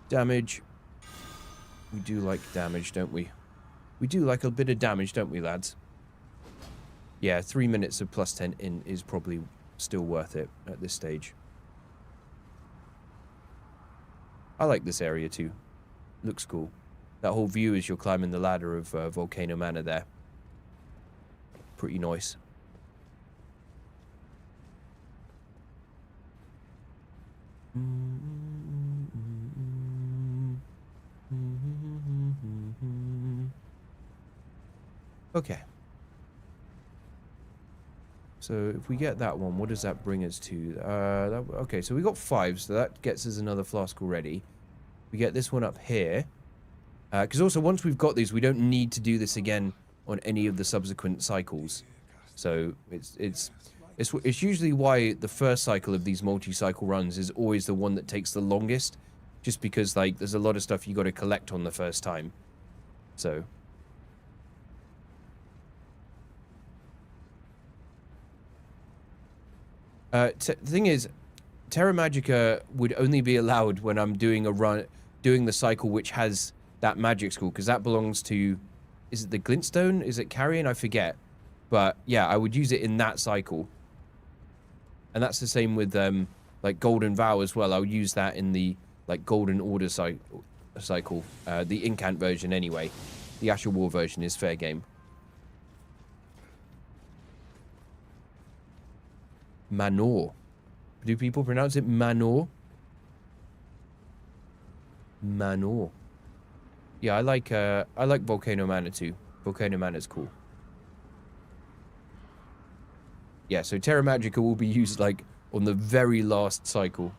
Speaker 1: Damage. We do like damage, don't we? We do like a bit of damage, don't we, lads? Yeah, 3 minutes of plus 10 in is probably still worth it at this stage. I like this area too. Looks cool. That whole view as you're climbing the ladder of Volcano Manor there. pretty nice. Okay. So if we get that one, what does that bring us to? Okay, so we got 5, so that gets us another flask already. We get this one up here. Because also, once we've got these, we don't need to do this again on any of the subsequent cycles. So it's usually why the first cycle of these multi-cycle runs is always the one that takes the longest, just because like there's a lot of stuff you got to collect on the first time. So the thing is, Terra Magica would only be allowed when I'm doing the cycle which has that magic school, because that belongs to, is it the Glintstone? Is it Carian? I forget. But yeah, I would use it in that cycle. And that's the same with like Golden Vow as well. I'll use that in the like Golden Order cycle. The incant version anyway. The Asher War version is fair game. Manor. Do people pronounce it Manor? Manor. Yeah, I like Volcano Mana too. Volcano Mana's cool. Yeah, so Terra Magica will be used like on the very last cycle.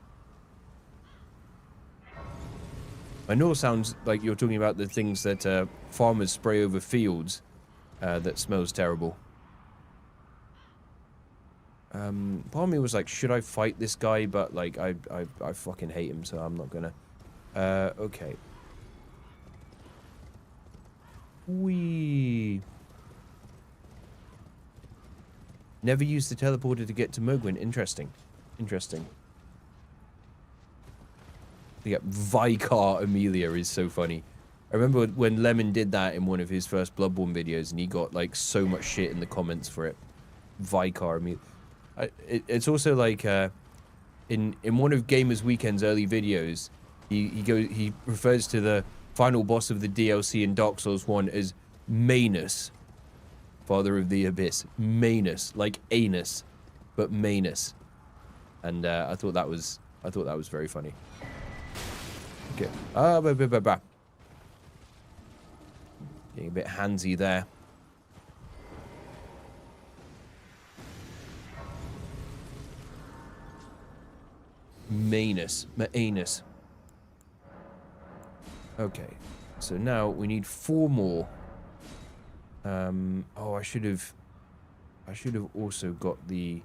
Speaker 1: Manor sounds like you're talking about the things that farmers spray over fields that smells terrible. Part of me was like, should I fight this guy? But like, I fucking hate him, so I'm not gonna. Okay. Wee. Never used the teleporter to get to Mogwin. Interesting. Interesting. Yeah, Vicar Amelia is so funny. I remember when Lemon did that in one of his first Bloodborne videos, and he got like so much shit in the comments for it. Vicar Amelia. It's also like in one of Gamers Weekend's early videos, he refers to the final boss of the DLC in Dark Souls 1 as Manus, Father of the Abyss. Manus, like anus, but Manus. And I thought that was very funny. Okay. Getting a bit handsy there. Manus. Okay. So now we need 4 more. Oh, I should have also got the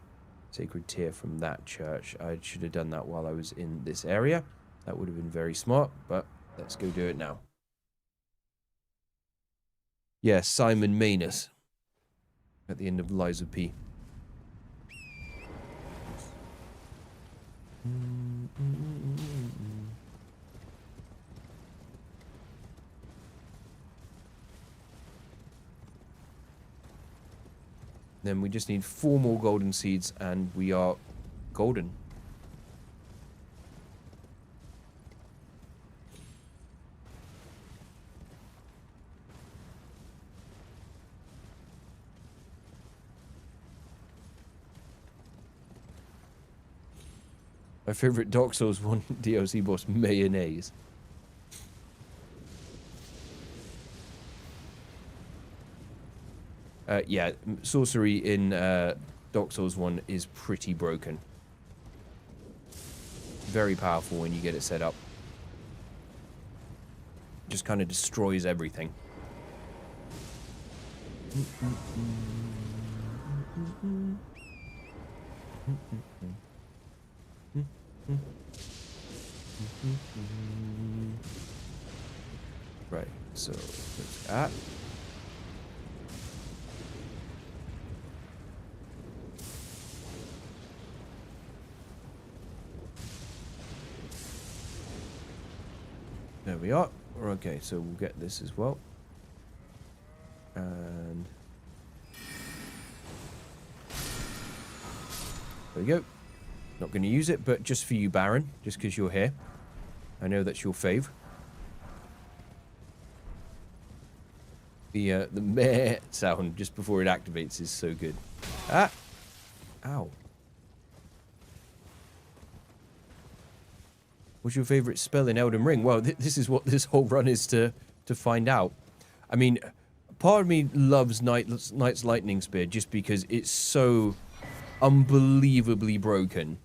Speaker 1: sacred tear from that church. I should have done that while I was in this area. That would have been very smart, but let's go do it now. Yes, Simon Manus. At the end of Lies of P. Then we just need 4 more golden seeds and we are golden. My favorite Dark Souls 1 DLC boss, Mayonnaise. Yeah, sorcery in Dark Souls 1 is pretty broken. Very powerful when you get it set up. Just kind of destroys everything. Right, so there's that. There we are. Okay, so we'll get this as well. And there we go. Not going to use it, but just for you, Baron, just because you're here. I know that's your fave. The meh sound just before it activates is so good. Ah! Ow. What's your favorite spell in Elden Ring? Well, this is what this whole run is to find out. I mean, part of me loves Knight's Lightning Spear just because it's so unbelievably broken.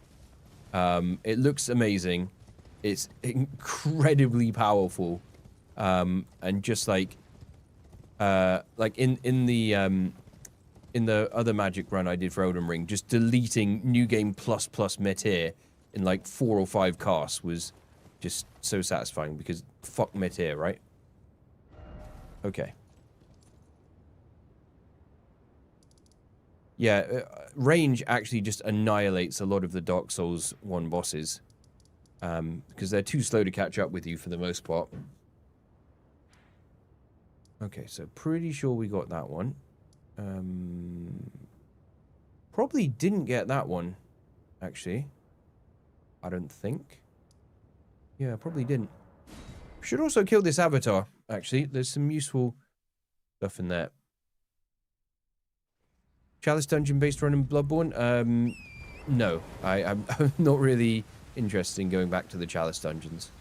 Speaker 1: It looks amazing. It's incredibly powerful. And just like in the other magic run I did for Elden Ring, just deleting New Game plus Meteor in like 4 or 5 casts was just so satisfying because fuck Meteor, right? Okay. Yeah, range actually just annihilates a lot of the Dark Souls 1 bosses. Because they're too slow to catch up with you for the most part. Okay, so pretty sure we got that one. Probably didn't get that one, actually. I don't think. Yeah, probably didn't. Should also kill this avatar, actually. There's some useful stuff in there. Chalice dungeon based run in Bloodborne? No. I'm not really interested in going back to the Chalice dungeons.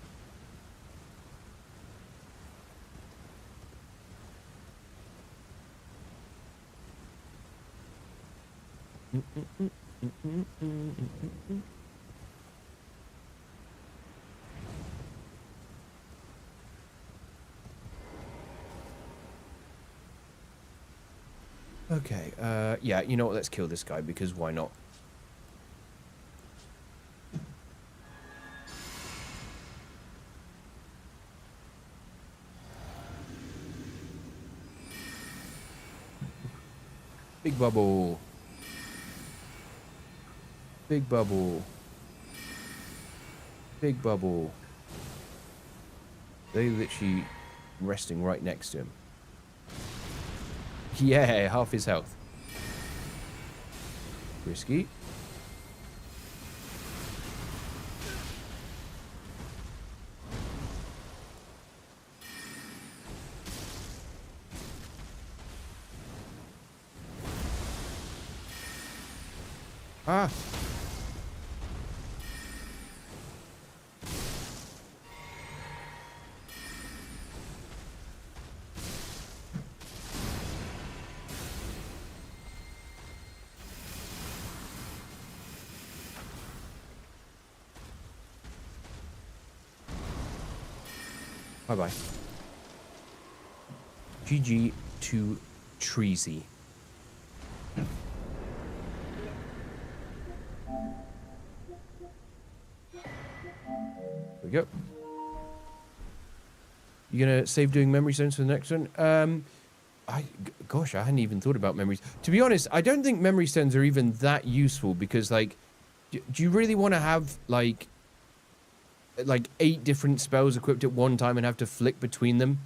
Speaker 1: Okay, yeah, you know what, let's kill this guy, because why not? Big bubble. Big bubble. Big bubble. They're literally resting right next to him. Yeah, half his health. Risky. Ah! Bye-bye. GG to Treasy. There we go. You gonna save doing memory stones for the next one? Gosh, I hadn't even thought about memories. To be honest, I don't think memory stones are even that useful because, like, do you really want to have like 8 different spells equipped at one time and have to flick between them?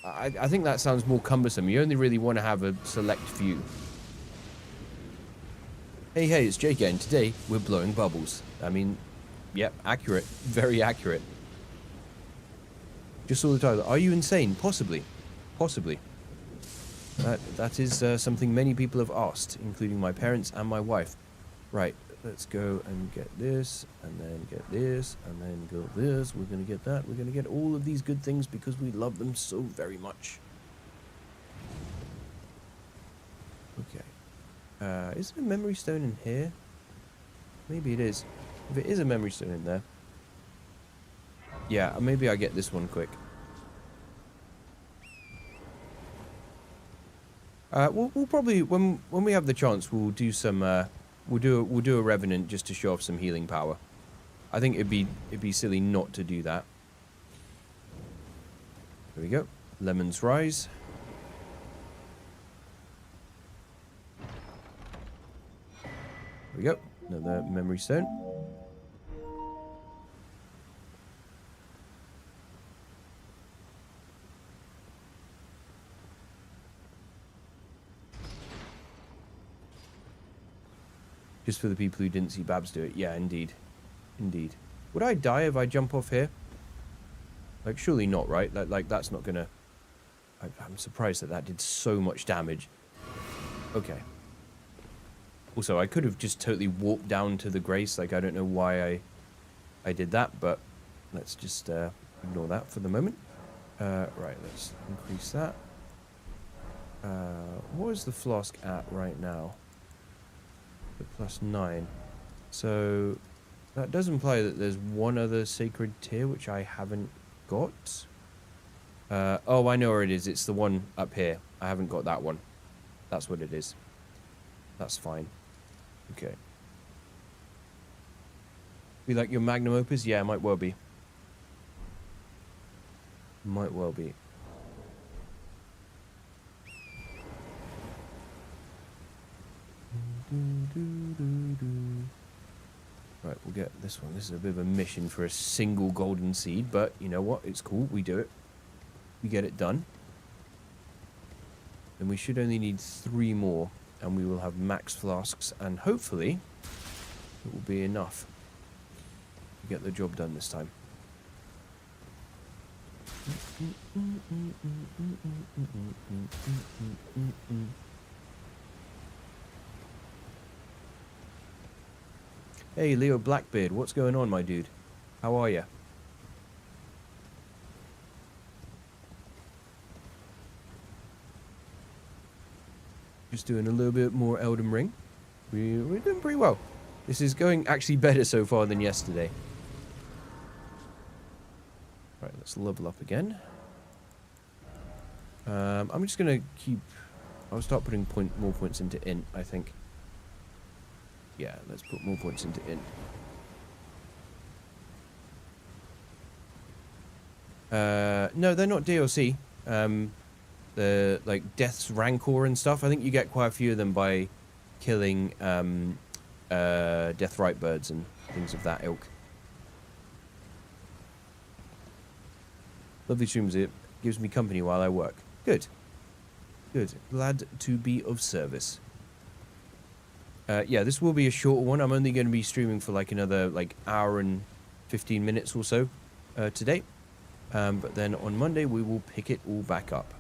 Speaker 1: I think that sounds more cumbersome. You only really want to have a select few. Hey, it's Jake again. Today, we're blowing bubbles. I mean, yep, accurate. Very accurate. Just saw the title. Are you insane? Possibly. Possibly. That is something many people have asked, including my parents and my wife. Right, let's go and get this, and then get this, and then go this. We're going to get that. We're going to get all of these good things because we love them so very much. Okay. Is there a memory stone in here? Maybe it is. If it is a memory stone in there. Yeah, maybe I get this one quick. We'll probably, when we have the chance, we'll do some, we'll do a Revenant just to show off some healing power. I think it'd be silly not to do that. There we go. Lemon's Rise. There we go. Another memory stone. Just for the people who didn't see Babs do it. Yeah, indeed. Indeed. Would I die if I jump off here? Like, surely not, right? Like that's not gonna... I'm surprised that that did so much damage. Okay. Also, I could have just totally warped down to the Grace. Like, I don't know why I did that, but let's just ignore that for the moment. Right, let's increase that. What is the flask at right now? The +9. So that does imply that there's one other sacred tier which I haven't got. Oh, I know where it is. It's the one up here. I haven't got that one. That's what it is. That's fine. Okay. Be like your magnum opus? Yeah, might well be. Might well be. Right, we'll get this one. This is a bit of a mission for a single golden seed, but you know what? It's cool. We do it. We get it done. And we should only need 3 more, and we will have max flasks, and hopefully it will be enough to get the job done this time. Hey, Leo Blackbeard, what's going on, my dude? How are you? Just doing a little bit more Elden Ring. We're doing pretty well. This is going actually better so far than yesterday. Right, let's level up again. I'm just going to keep... I'll start putting more points into int, I think. Yeah, let's put more points into int. No, they're not DLC. The like Death's Rancor and stuff. I think you get quite a few of them by killing Deathrite birds and things of that ilk. Lovely streams. It gives me company while I work. Good. Good. Glad to be of service. Yeah, this will be a shorter one. I'm only going to be streaming for like another like hour and 15 minutes or so today. But then on Monday we will pick it all back up.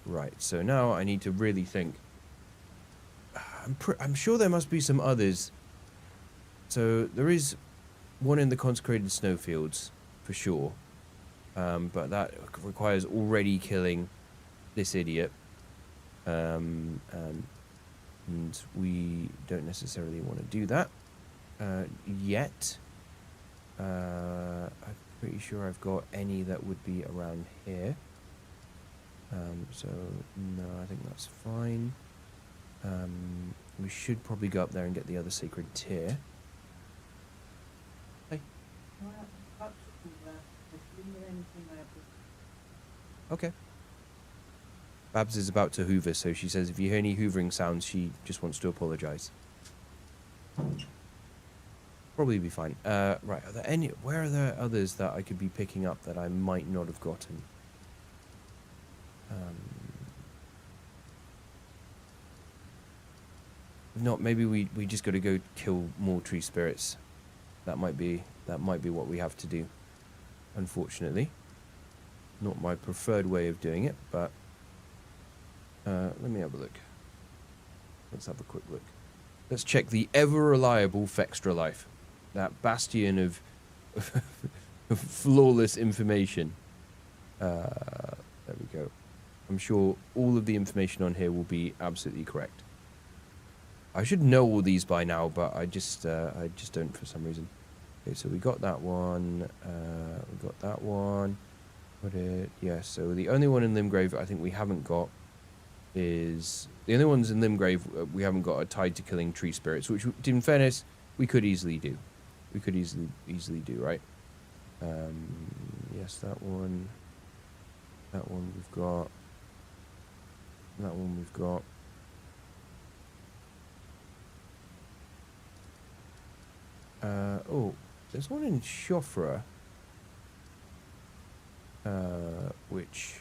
Speaker 1: Right, so now I need to really think. I'm sure there must be some others. So there is one in the Consecrated Snowfields for sure. But that requires already killing this idiot. And we don't necessarily want to do that yet. I'm pretty sure I've got any that would be around here. So no, I think that's fine. We should probably go up there and get the other sacred tier. Hey. Okay. Babs is about to hoover, so she says if you hear any hoovering sounds, she just wants to apologise. Probably be fine. Right, are there any... Where are there others that I could be picking up that I might not have gotten? If not, maybe we just got to go kill more tree spirits. That might be what we have to do. Unfortunately, not my preferred way of doing it, but let me have a look. Let's have a quick look. Let's check the ever-reliable Fextra Life, that bastion of flawless information. There we go. I'm sure all of the information on here will be absolutely correct. I should know all these by now, but I just don't for some reason. Okay, so we got that one. We got that one. Got it. Yeah. So the only one in Limgrave I think we haven't got is the only ones in Limgrave we haven't got are tied to killing tree spirits, which, in fairness, we could easily do. We could easily do, right? Yes, that one. That one we've got. That one we've got. Oh, there's one in Shofra, which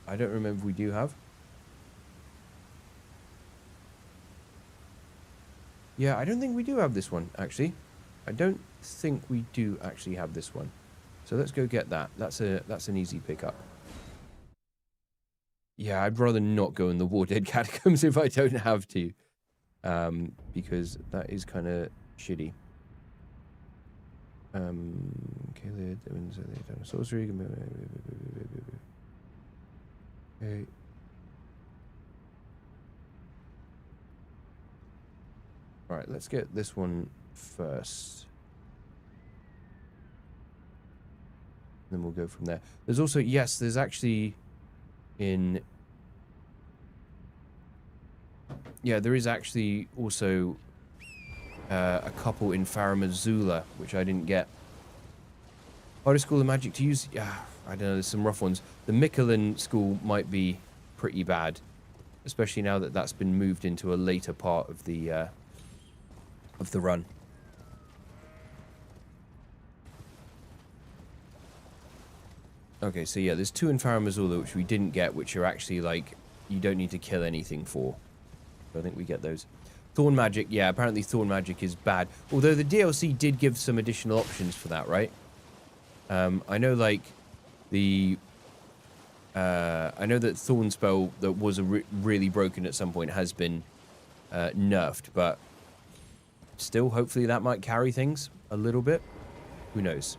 Speaker 1: I don't remember if we do have. Yeah, I don't think we do have this one, actually. I don't think we do actually have this one. So let's go get that. That's an easy pickup. Yeah, I'd rather not go in the War Dead Catacombs if I don't have to. Because that is kind of shitty. Okay, sorcery. Okay. Alright, let's get this one first. Then we'll go from there. There's also, yes, there's actually in... Yeah, there is actually also a couple in Farum Azula, which I didn't get. Hardest school of magic to use? Yeah, I don't know, there's some rough ones. The Miquellan school might be pretty bad, especially now that that's been moved into a later part of the run. Okay, so yeah, there's two in Farum Azula which we didn't get, which are actually like, you don't need to kill anything for. So I think we get those. Thorn magic, yeah, apparently thorn magic is bad. Although the DLC did give some additional options for that, right? I know, like, I know that thorn spell that was really broken at some point has been nerfed, but still, hopefully that might carry things a little bit. Who knows?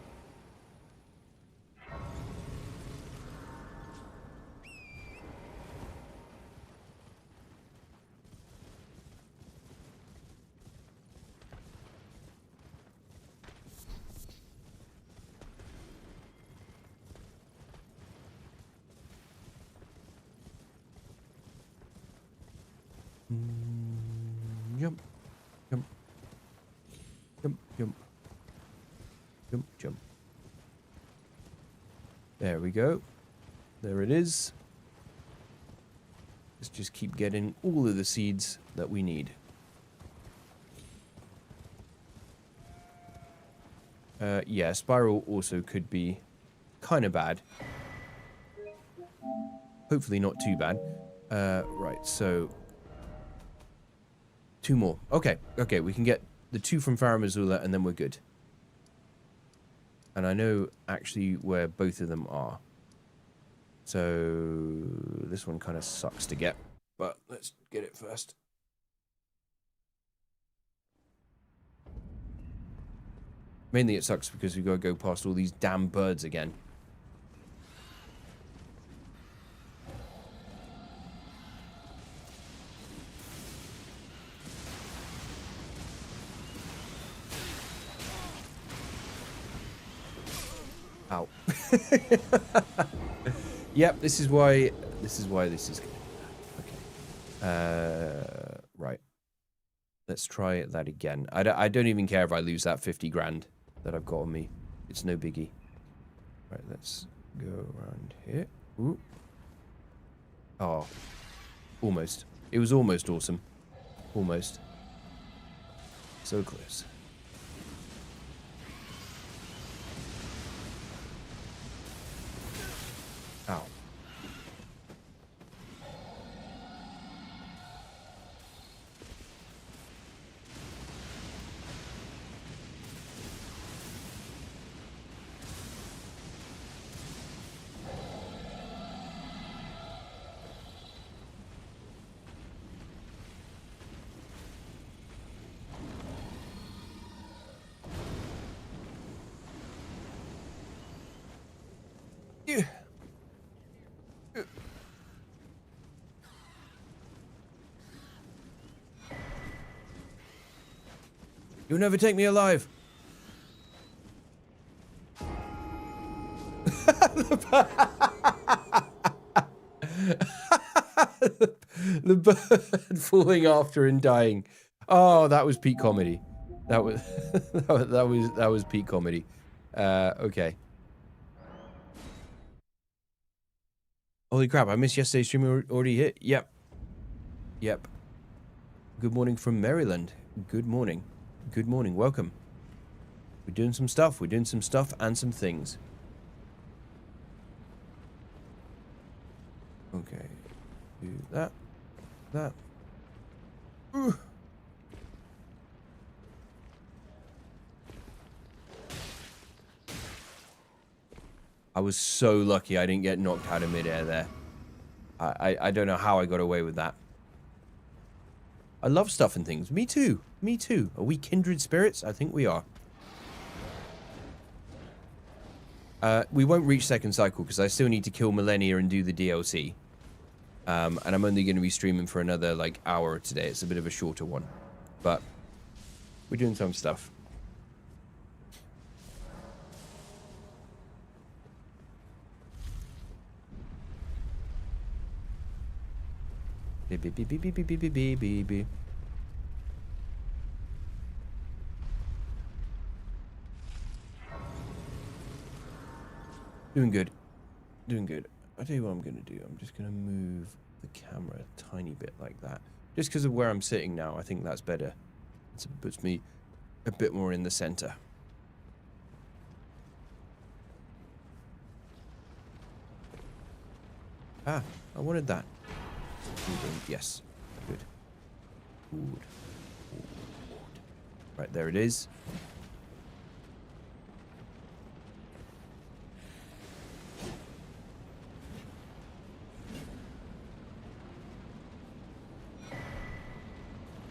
Speaker 1: Jump, jump, jump, jump, jump, jump. There we go. There it is. Let's just keep getting all of the seeds that we need. Yeah, spiral also could be kind of bad. Hopefully not too bad. Right, so... 2 more. Okay, okay, we can get the 2 from Farum Azula and then we're good. And I know actually where both of them are. So this one kind of sucks to get, but let's get it first. Mainly it sucks because we've got to go past all these damn birds again. Ow. Yep, this is why this is good. Okay. Right. Let's try that again. I don't even care if I lose that 50 grand that I've got on me. It's no biggie. Right, let's go around here. Ooh. Oh. Almost. It was almost awesome. Almost. So close. Ow. Yeah. You'll never take me alive. The bird falling after and dying. Oh, that was peak comedy. That was that was peak comedy. Okay. Holy crap! I missed yesterday's stream. Already hit. Yep. Yep. Good morning from Maryland. Good morning. Good morning. Welcome. We're doing some stuff. We're doing some stuff and some things. Okay. Do that. That. Ooh. was so lucky I didn't get knocked out of midair there. I don't know how I got away with that. I love stuff and things. Me too. Me too. Are we kindred spirits? I think we are. We won't reach second cycle because I still need to kill Millennia and do the DLC. And I'm only going to be streaming for another, like, hour today. It's a bit of a shorter one. But we're doing some stuff. Beep, beep, beep, beep, beep, beep, beep, beep, beep, beep. Doing good. Doing good. I'll tell you what I'm going to do. I'm just going to move the camera a tiny bit like that. Just because of where I'm sitting now, I think that's better. It puts me a bit more in the center. Ah, I wanted that. Yes. Good. Good. Right, there it is.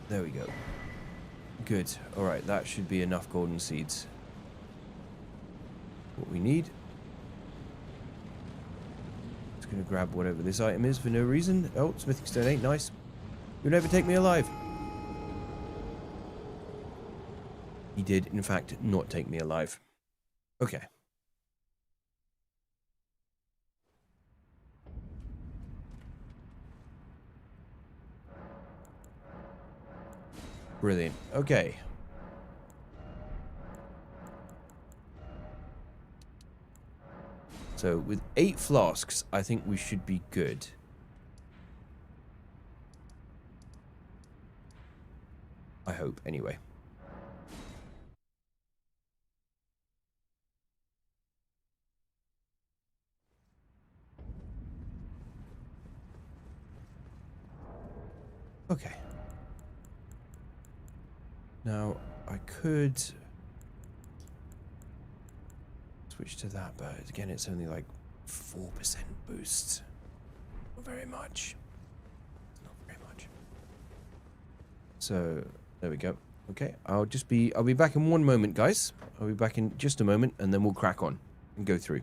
Speaker 1: There we go. Good. Alright, that should be enough golden seeds. What we need. Just gonna grab whatever this item is for no reason. Oh, smithing stone ain't nice. You'll never take me alive. He did, in fact, not take me alive. Okay. Brilliant. Okay. So, with 8 flasks, I think we should be good. I hope, anyway. Okay. Now, I could switch to that, but again, it's only like 4% boost. Not very much. Not very much. So, there we go. Okay, I'll be back in one moment, guys. I'll be back in just a moment, and then we'll crack on and go through.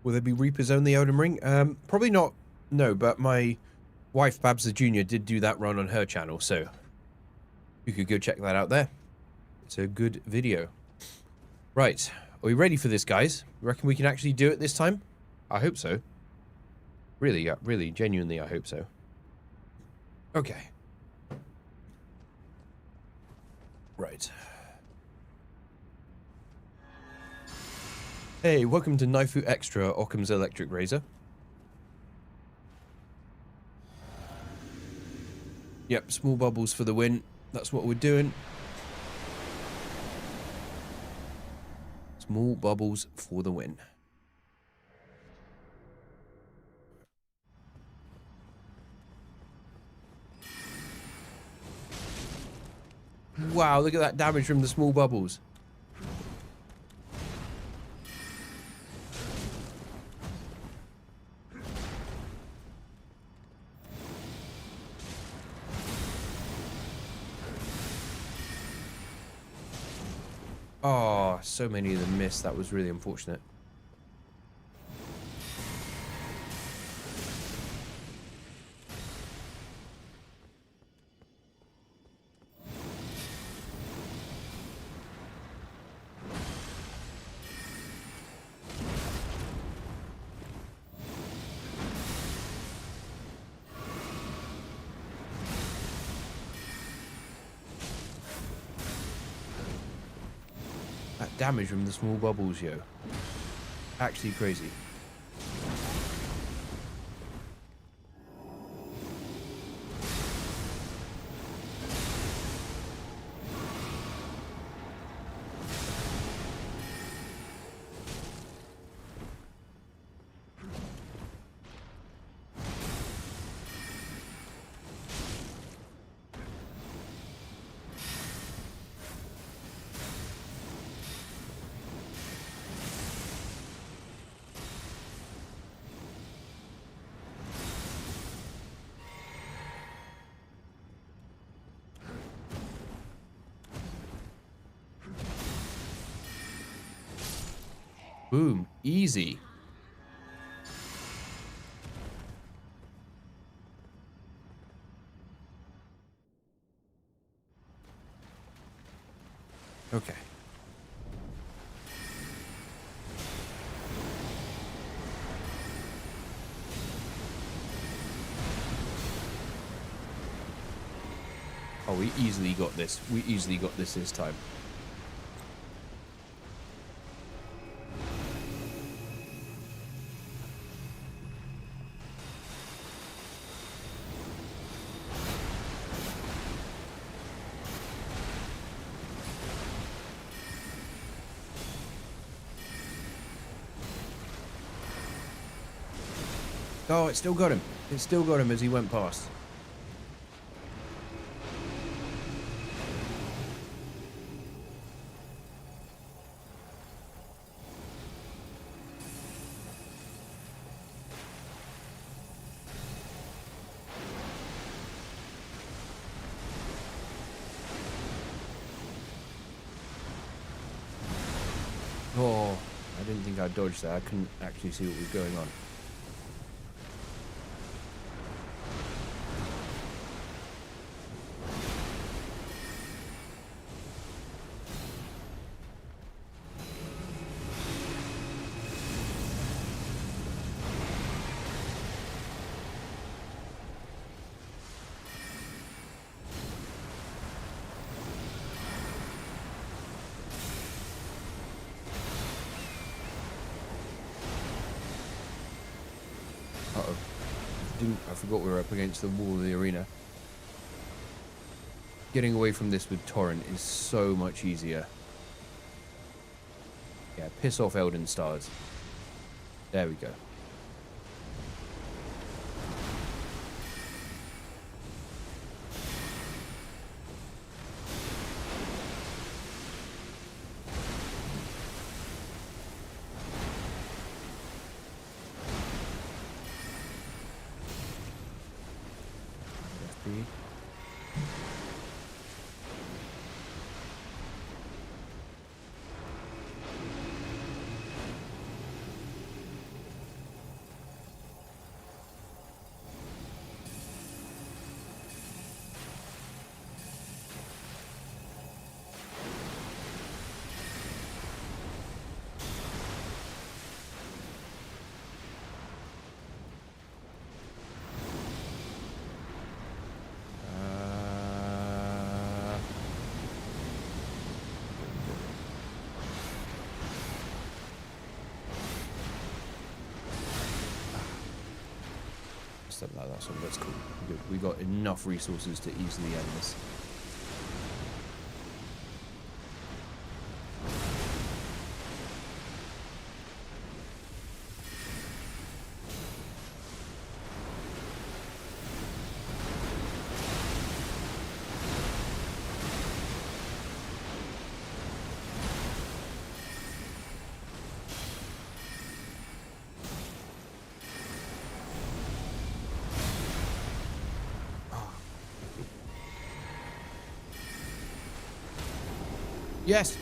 Speaker 1: Will there be Reapers only Elden Ring? Probably not. No, but my wife Babs Jr. did do that run on her channel, so you could go check that out there. It's a good video. Right, are we ready for this, guys? You reckon we can actually do it this time? I hope so. Really, really, genuinely, I hope so. Okay. Right. Hey, welcome to Naifu Extra, Occam's Electric Razor. Yep, small bubbles for the win. That's what we're doing. Small bubbles for the win. Wow, look at that damage from the small bubbles. Oh, so many of them missed. That was really unfortunate. That damage from the small bubbles, yo. Actually crazy. Boom. Easy. Okay. Oh, we easily got this. We easily got this time. Oh, it still got him. It still got him as he went past. Oh, I didn't think I dodged that. I couldn't actually see what was going on. Uh-oh. I forgot we were up against the wall of the arena. Getting away from this with Torrent is so much easier. Yeah, piss off Elden Stars. There we go. something like that. So that's cool. Good. We got enough resources to easily end this. Yes.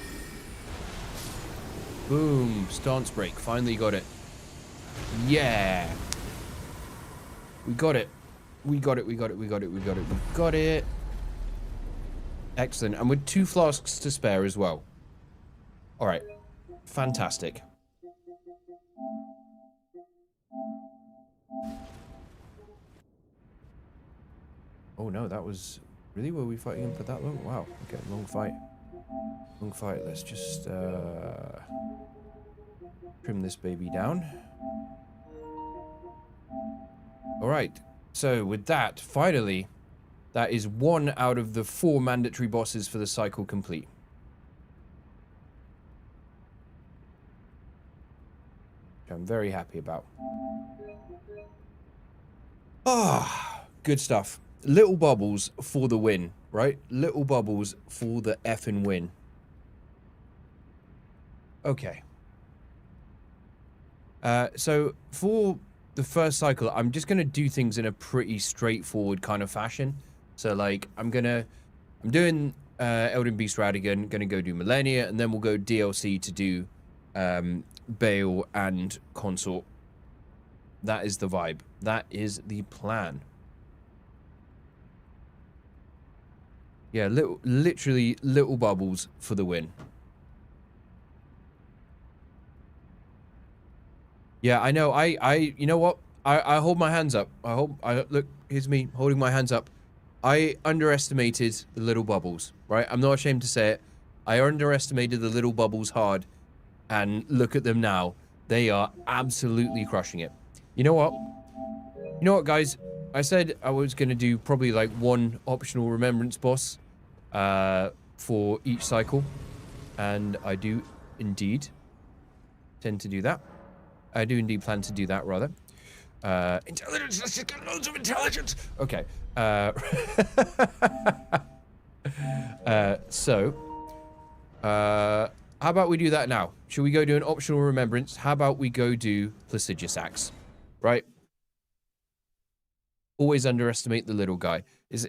Speaker 1: Boom. Stance break. Finally got it. Yeah. We got it. We got it. We got it. We got it. We got it. We got it. Excellent. And with 2 flasks to spare as well. All right. Fantastic. Oh no, that was... Really? Were we fighting him for that long? Wow. Okay, long fight. Long fight. Let's just trim this baby down. Alright, so with that, finally, that is 1 out of the 4 mandatory bosses for the cycle complete. Which I'm very happy about. Ah, good stuff. Little bubbles for the win, right? Little bubbles for the effing win. Okay. So for the first cycle, I'm just going to do things in a pretty straightforward kind of fashion. So like, I'm doing Elden Beast Radagon, going to go do Millennia, and then we'll go DLC to do Bale and Consort. That is the vibe. That is the plan. Yeah, literally little bubbles for the win. Yeah, I know. You know what? I hold my hands up. Look, here's me holding my hands up. I underestimated the little bubbles, right? I'm not ashamed to say it. I underestimated the little bubbles hard, and look at them now. They are absolutely crushing it. You know what? You know what, guys? I said I was going to do probably like 1 optional remembrance boss for each cycle, and I do indeed tend to do that. I do indeed plan to do that, rather. Intelligence, let's just get loads of intelligence! Okay. How about we do that now? Should we go do an optional remembrance? How about we go do Placidusax? Right? Always underestimate the little guy.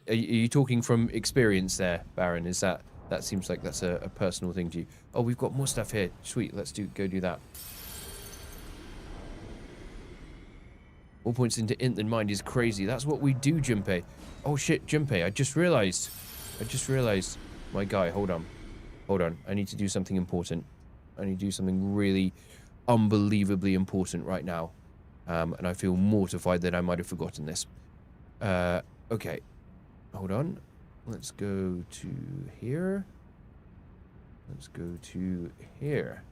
Speaker 1: Are you talking from experience there, Baron? Is that seems like that's a personal thing to you? Oh, we've got more stuff here. Sweet, let's go do that. All points into int than mind is crazy. That's what we do, Junpei. Oh shit, Junpei, I just realized. My guy, hold on. I need to do something important. I need to do something really unbelievably important right now. And I feel mortified that I might have forgotten this. Okay. Hold on. Let's go to here. Let's go to here.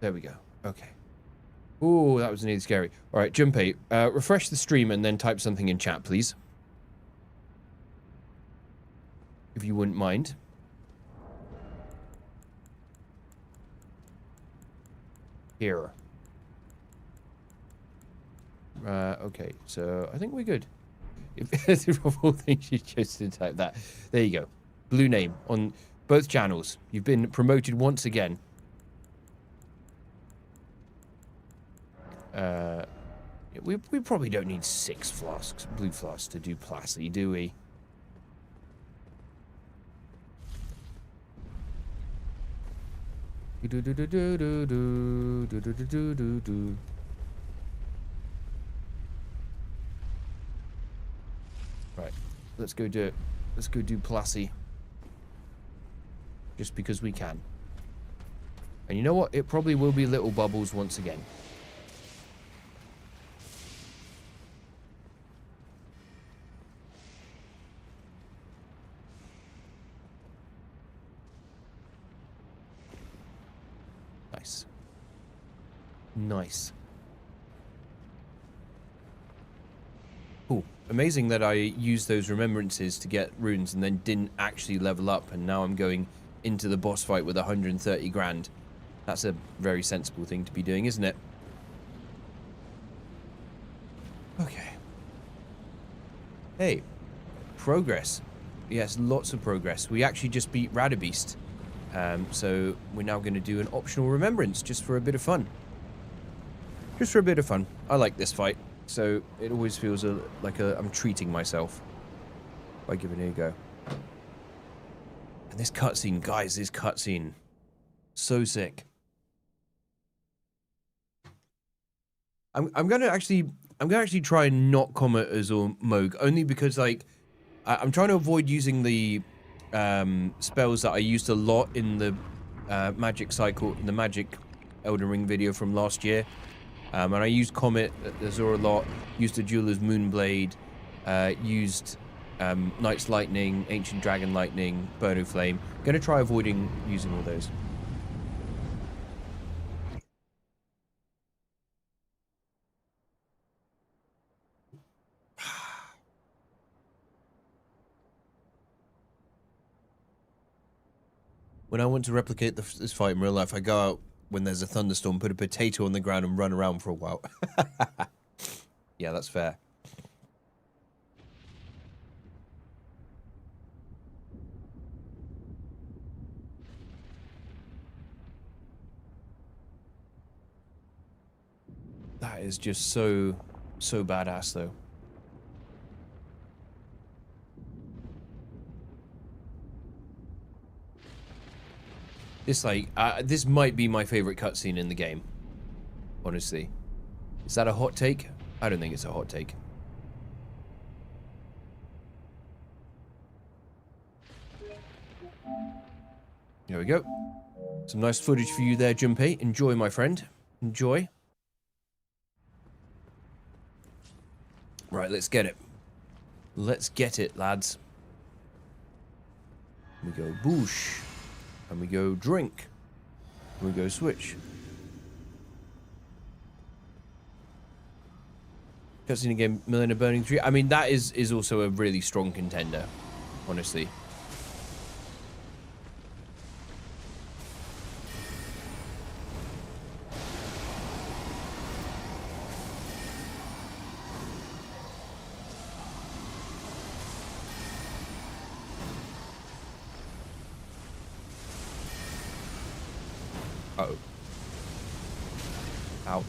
Speaker 1: There we go. Okay. Ooh, that was nearly scary. All right, Junpei, refresh the stream and then type something in chat, please. If you wouldn't mind. Here. Okay, so I think we're good. If of all things you chose to type that. There you go. Blue name on both channels. You've been promoted once again. We probably don't need 6 flasks, blue flasks, to do Placid, do we? Right, let's go do it. Let's go do Placi. Just because we can. And you know what? It probably will be little bubbles once again. Nice. Nice. Cool. Amazing that I used those remembrances to get runes and then didn't actually level up, and now I'm going into the boss fight with 130 grand. That's a very sensible thing to be doing, isn't it? Okay. Hey. Progress. Yes, lots of progress. We actually just beat Radabeast. So we're now going to do an optional remembrance just for a bit of fun. Just for a bit of fun. I like this fight. So it always feels like I'm treating myself by giving it a go. And this cutscene, guys, this cutscene, so sick. I'm gonna actually try and not comment as or Moog, only because like I'm trying to avoid using the spells that I used a lot in the magic cycle, in the magic Elden Ring video from last year. And I used Comet Azure a lot, used the Jeweler's Moonblade, used Knight's Lightning, Ancient Dragon Lightning, Burno Flame. Gonna try avoiding using all those. When I want to replicate this fight in real life, I go out when there's a thunderstorm, put a potato on the ground and run around for a while. Yeah, that's fair. That is just so badass, though. This, like, this might be my favorite cutscene in the game. Honestly. Is that a hot take? I don't think it's a hot take. There we go. Some nice footage for you there, Junpei. Enjoy, my friend. Enjoy. Right, let's get it. Let's get it, lads. We go boosh. And we go drink. And we go switch. Cutscene again, Millennia Burning Tree. I mean, that is also a really strong contender, honestly. Uh-oh. Ow.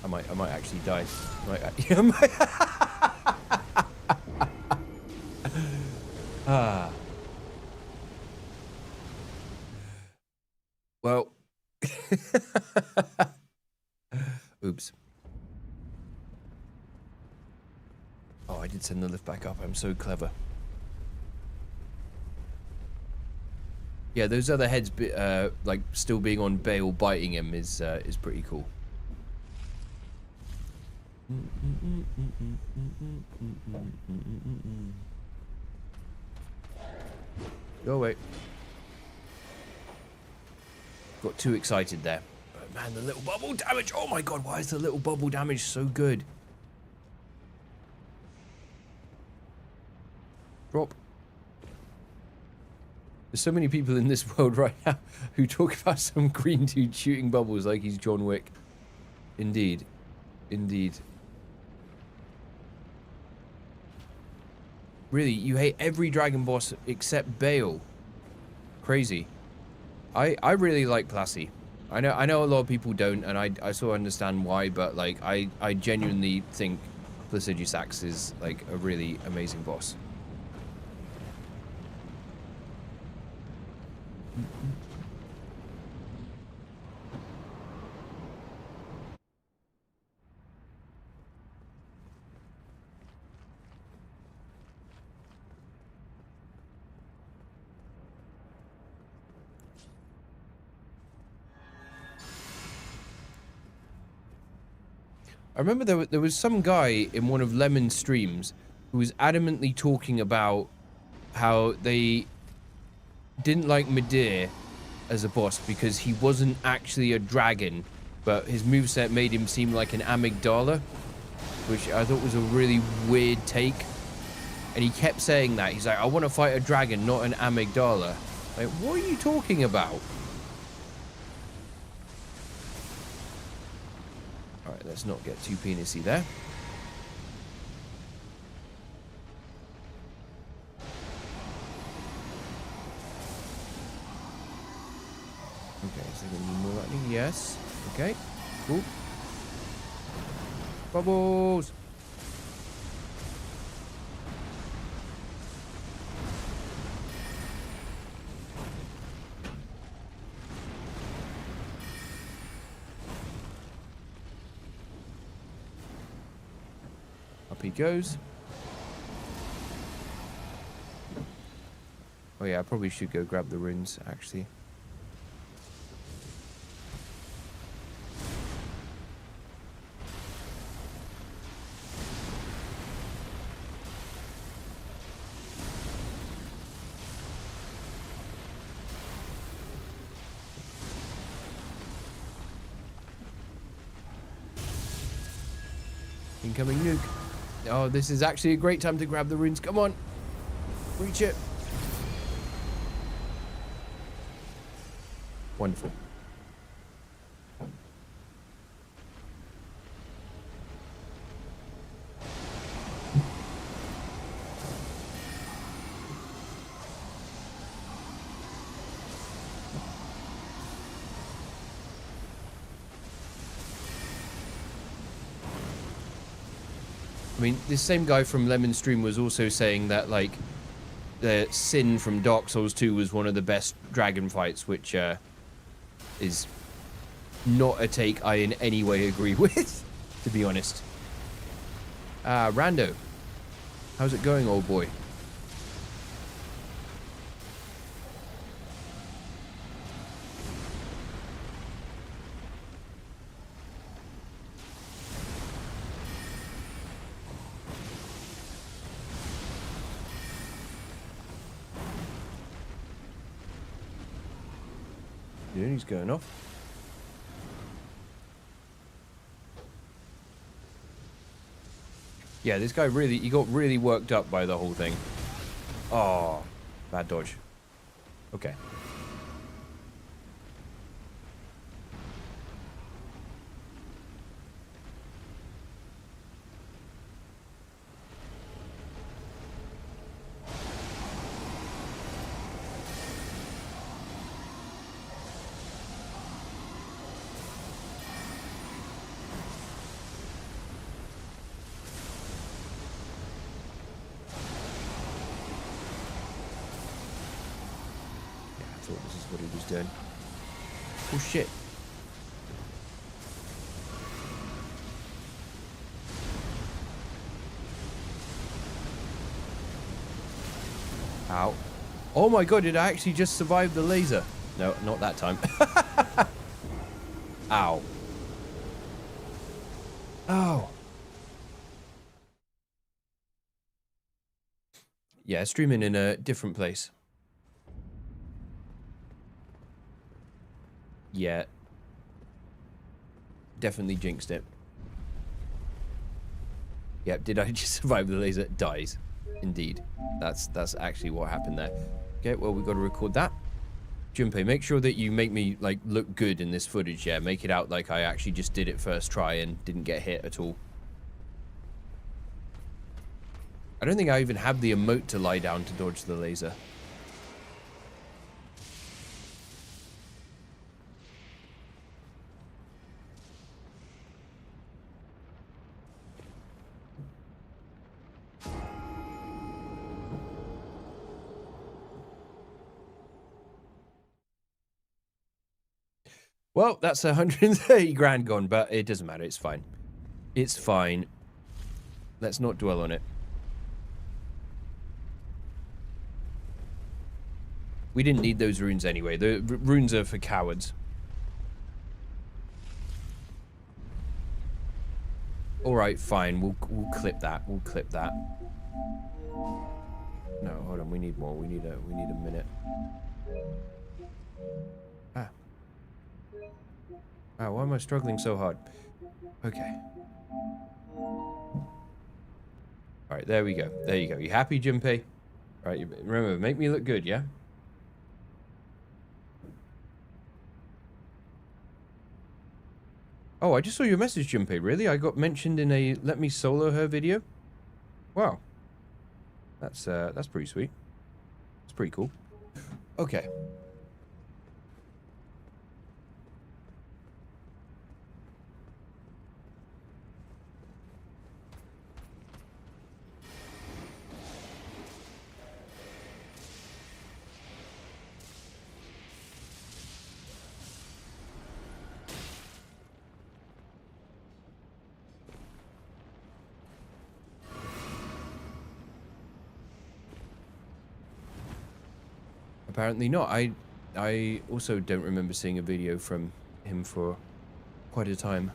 Speaker 1: I might actually die. Ah. Well. Oops. Oh, I did send the lift back up. I'm so clever. Yeah, those other heads, like still being on Bale, biting him is pretty cool. Go away. Got too excited there. But man, the little bubble damage. Oh my god, why is the little bubble damage so good? Drop. There's so many people in this world right now who talk about some green dude shooting bubbles like he's John Wick. Indeed. Indeed. Really, you hate every dragon boss except Bale. Crazy. I really like Placi. I know a lot of people don't, and I sort of understand why, but like I genuinely think Placidusax is like a really amazing boss. I remember there was some guy in one of Lemon's streams who was adamantly talking about how they didn't like Midir as a boss because he wasn't actually a dragon, but his moveset made him seem like an amygdala, which I thought was a really weird take. And he kept saying that. He's like, I want to fight a dragon, not an amygdala. Like, what are you talking about? Alright, let's not get too penisy there. Okay, is there going to be more lightning? Yes. Okay, cool. Bubbles! Up he goes. Oh yeah, I probably should go grab the runes, actually. Incoming nuke. Oh, this is actually a great time to grab the runes. Come on. Reach it. Wonderful. I mean, this same guy from Lemon Stream was also saying that, like, the Sin from Dark Souls 2 was one of the best dragon fights, which is not a take I in any way agree with, to be honest. Rando. How's it going, old boy? Yeah, he's going off. Yeah, this guy really, he got really worked up by the whole thing. Oh, bad dodge. Okay. This is what he was doing. Oh shit. Ow. Oh my god, did I actually just survive the laser? No, not that time. Ow. Oh. Yeah, streaming in a different place. Yeah. Definitely jinxed it. Yep, did I just survive the laser? Dies. Indeed. That's actually what happened there. Okay, well, we've got to record that. Junpei, make sure that you make me, like, look good in this footage, yeah? Make it out like I actually just did it first try and didn't get hit at all. I don't think I even have the emote to lie down to dodge the laser. Well, that's 130 grand gone, but it doesn't matter. It's fine. It's fine. Let's not dwell on it. We didn't need those runes anyway. The runes are for cowards. All right, fine. We'll clip that. We'll clip that. No, hold on. We need more. We need a minute. Ah. Ah, why am I struggling so hard? Okay. All right, there we go. There you go. You happy, Junpei? All right, remember, make me look good, yeah? Oh, I just saw your message, Junpei. Really? I got mentioned in a Let Me Solo Her video? Wow. That's pretty sweet. It's pretty cool. Okay. Apparently not. I also don't remember seeing a video from him for quite a time.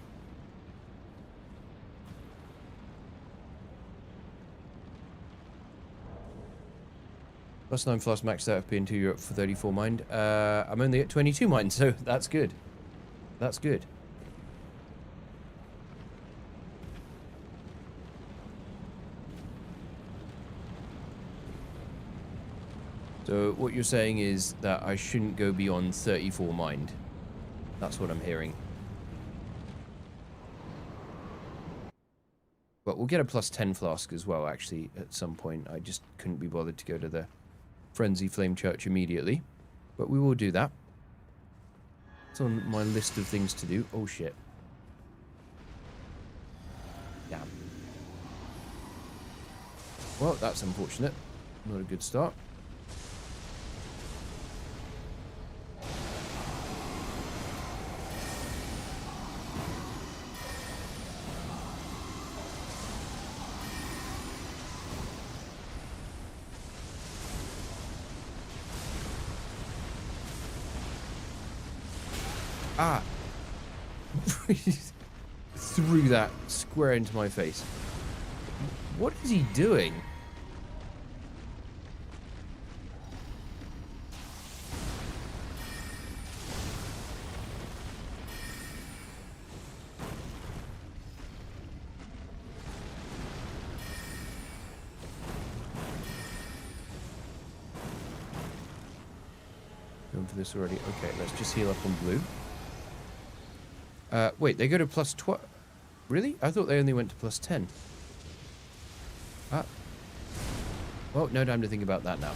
Speaker 1: +9 flask maxed out FP until you're up for 34 mind. I'm only at 22 mind, so that's good. That's good. So what you're saying is that I shouldn't go beyond 34 mind. That's what I'm hearing. But we'll get a +10 flask as well, actually, at some point. I just couldn't be bothered to go to the Frenzy Flame Church immediately. But we will do that. It's on my list of things to do. Oh, shit. Damn. Well, that's unfortunate. Not a good start. Ah! Threw that square into my face. What is he doing? Going for this already. Okay, let's just heal up on blue. Wait, they go to +12. Really? I thought they only went to +10. Ah. Well, no time to think about that now.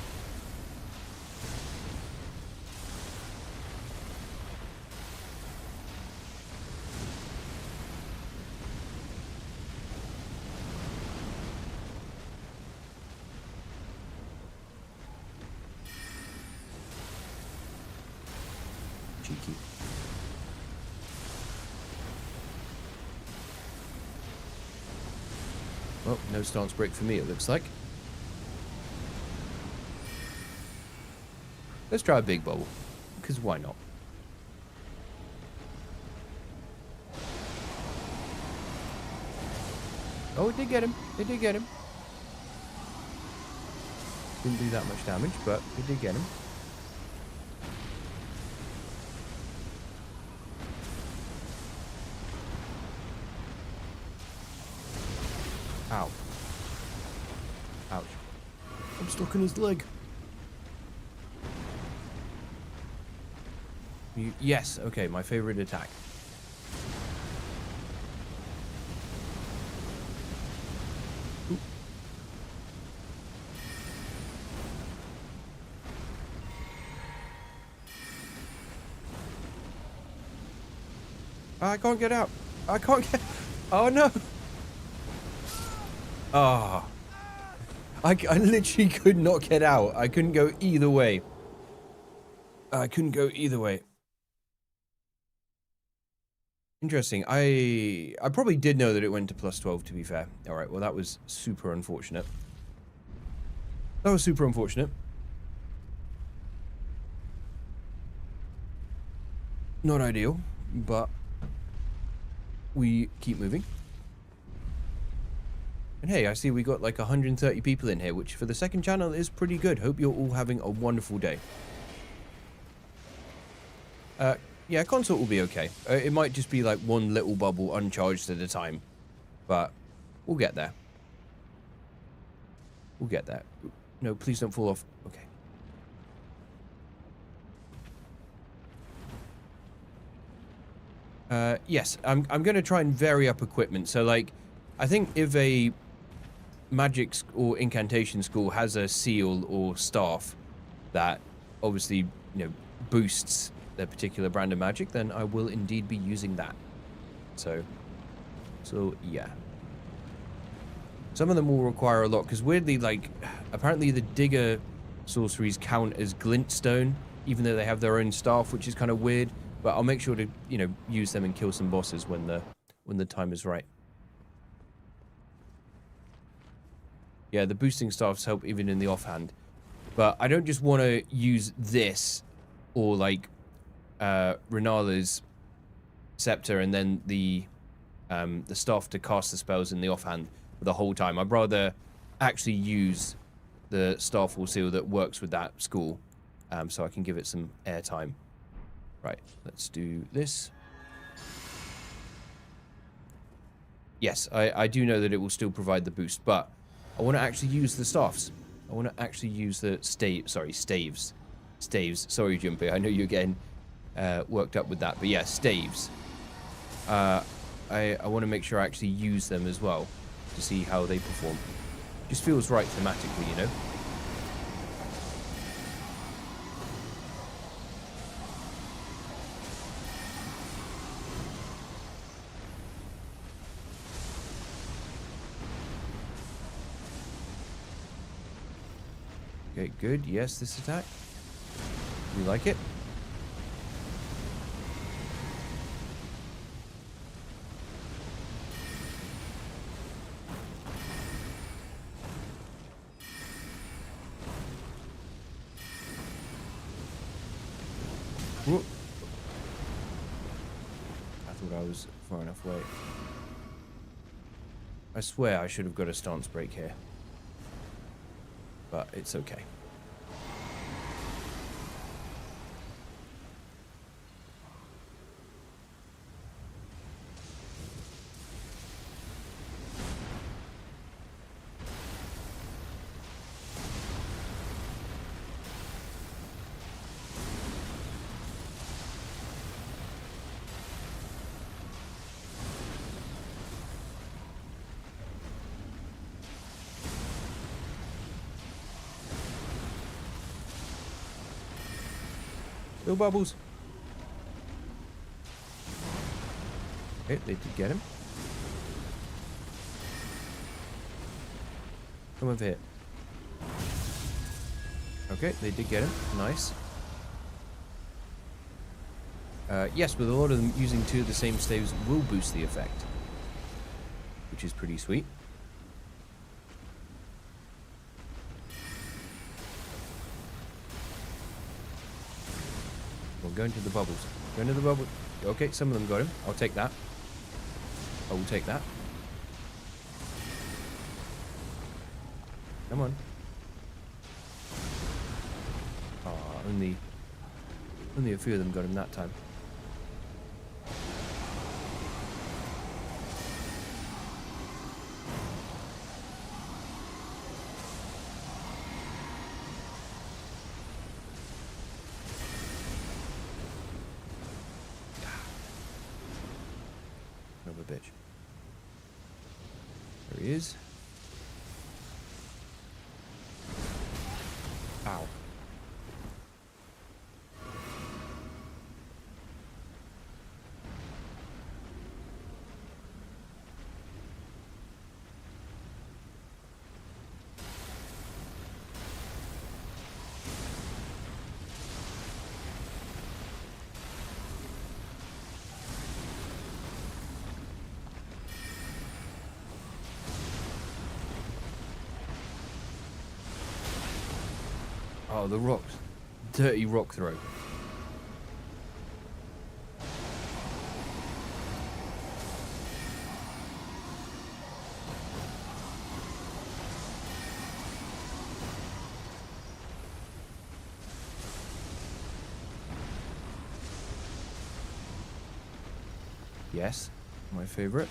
Speaker 1: Cheeky. Well, no stance break for me, it looks like. Let's try a big bubble, because why not? Oh, it did get him. It did get him. Didn't do that much damage, but it did get him. Ow. Ouch. I'm stuck in his leg. Yes, okay, my favorite attack. Ooh. I can't get out. I can't get... Oh, no. Ah. I literally could not get out. I couldn't go either way. I couldn't go either way. Interesting. I probably did know that it went to +12, to be fair. Alright, well that was super unfortunate. That was super unfortunate. Not ideal, but we keep moving. And hey, I see we got like 130 people in here, which for the second channel is pretty good. Hope you're all having a wonderful day. Yeah, consort will be okay. It might just be like one little bubble uncharged at a time, but we'll get there. We'll get there. No, please don't fall off. Okay. Yes, I'm going to try and vary up equipment. So, like, I think if a magic or incantation school has a seal or staff that obviously, you know, boosts their particular brand of magic, then I will indeed be using that. So yeah. Some of them will require a lot, because weirdly, like, apparently the digger sorceries count as glintstone, even though they have their own staff, which is kind of weird. But I'll make sure to, you know, use them and kill some bosses when the time is right. Yeah, the boosting staffs help even in the offhand. But I don't just want to use this or, like, Renala's scepter and then the staff to cast the spells in the offhand the whole time. I'd rather actually use the staff or seal that works with that school, so I can give it some airtime. Right, let's do this. Yes, I do know that it will still provide the boost, but I want to actually use the staffs. I want to actually use the staves. Staves. Sorry, Jumpy. I know you're getting worked up with that, but yeah, staves. I want to make sure I actually use them as well to see how they perform. Just feels right thematically, you know? Okay, good. Yes, this attack. We like it. Whoop. I thought I was far enough away. I swear I should have got a stance break here. But it's okay. No bubbles. Okay, they did get him. Come over here. Okay, they did get him. Nice. Yes, with a lot of them using two of the same staves will boost the effect, which is pretty sweet. Go into the bubbles. Go into the bubble. Okay, some of them got him. I'll take that. I will take that. Come on. Ah, only a few of them got him that time. Bitch. There he is. Ow. Oh, the rocks. Dirty rock throw. Yes, my favorite.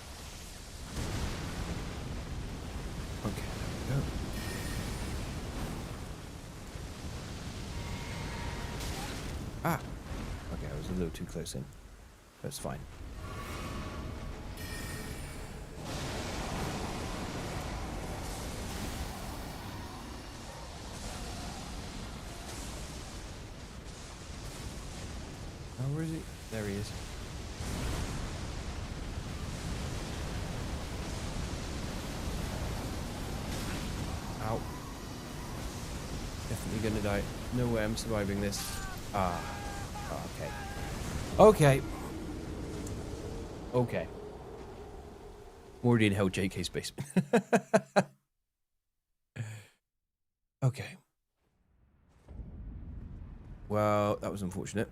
Speaker 1: Okay, there we go. Ah! Okay, I was a little too close in. That's fine. Oh, where is he? There he is. Ow. Definitely gonna die. No way I'm surviving this. Ah. Okay. Okay. Okay. Already in Hell JK's basement. Okay. Well, that was unfortunate.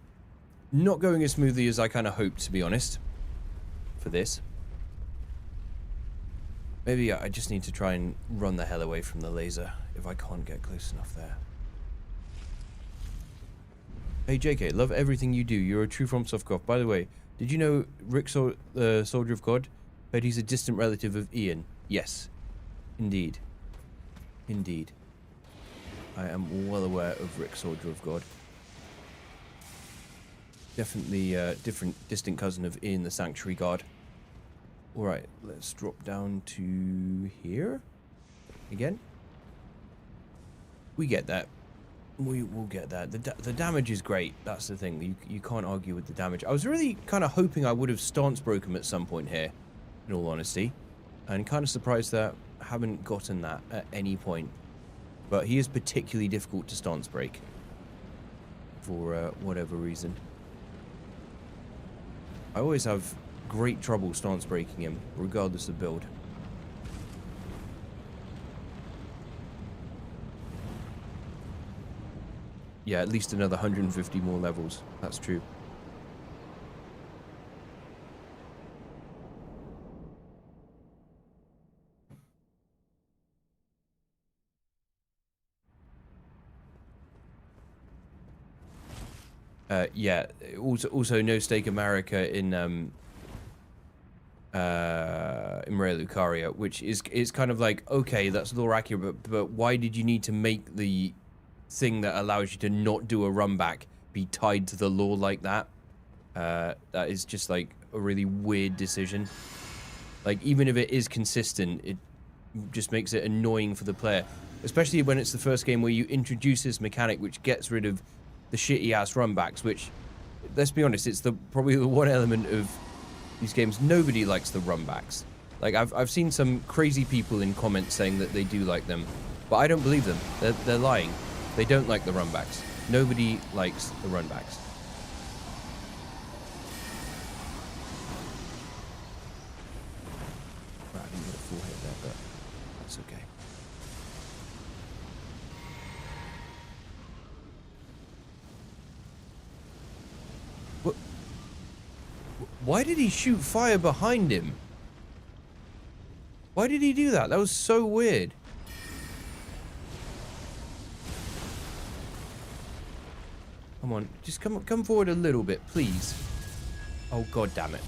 Speaker 1: Not going as smoothly as I kind of hoped, to be honest, for this. Maybe I just need to try and run the hell away from the laser if I can't get close enough there. Hey JK, love everything you do. You're a true FromSoft goth. By the way, did you know Rick, the Soldier of God? But he's a distant relative of Ian. Yes, indeed. Indeed. I am well aware of Rick, Soldier of God. Definitely a distant cousin of Ian the Sanctuary Guard. Alright, let's drop down to here. Again. We get that. We will get that. The damage is great. That's the thing. You can't argue with the damage. I was really kind of hoping I would have stance broken him at some point here, in all honesty. And kind of surprised that I haven't gotten that at any point. But he is particularly difficult to stance break. For whatever reason. I always have great trouble stance breaking him, regardless of build. Yeah, at least another 150 more levels. That's true. Yeah. Also, no stake America in Raya Lucaria, which is kind of like, okay, that's lore accurate, but why did you need to make the thing that allows you to not do a run back be tied to the lore like that? That is just like a really weird decision. Like, even if it is consistent, it just makes it annoying for the player, especially when it's the first game where you introduce this mechanic which gets rid of the shitty ass run backs, which, let's be honest, it's probably the one element of these games nobody likes, the run backs. Like, I've seen some crazy people in comments saying that they do like them, but I don't believe them. They're lying. They don't like the run backs. Nobody likes the run backs. Right, I didn't get a full hit there, but that's okay. What? Why did he shoot fire behind him? Why did he do that? That was so weird. Come on, just come forward a little bit, please. Oh, god damn it.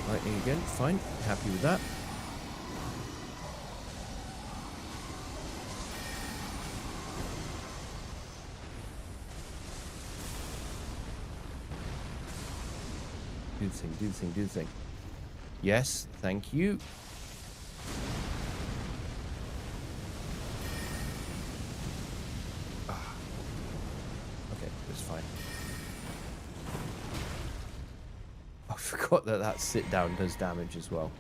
Speaker 1: Lightning again, fine. Happy with that. Do the thing, do the thing, do the thing. Yes, thank you. Ah. Okay, that's fine. I forgot that sit down does damage as well.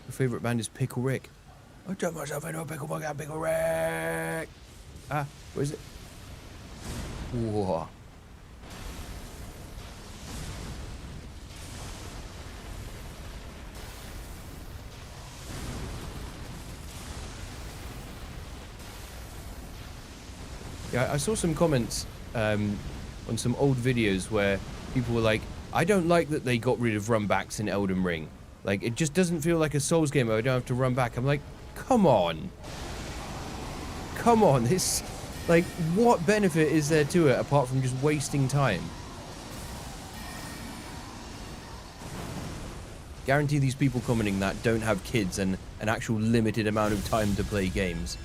Speaker 1: Your favourite band is Pickle Rick. I turned myself into a pickle bug at Pickle Rick. Ah, where is it? Whoa. Yeah, I saw some comments on some old videos where people were like, I don't like that they got rid of run backs in Elden Ring. Like, it just doesn't feel like a Souls game where I don't have to run back. I'm like, come on. Come on. This, like, what benefit is there to it apart from just wasting time? Guarantee these people commenting that don't have kids and an actual limited amount of time to play games.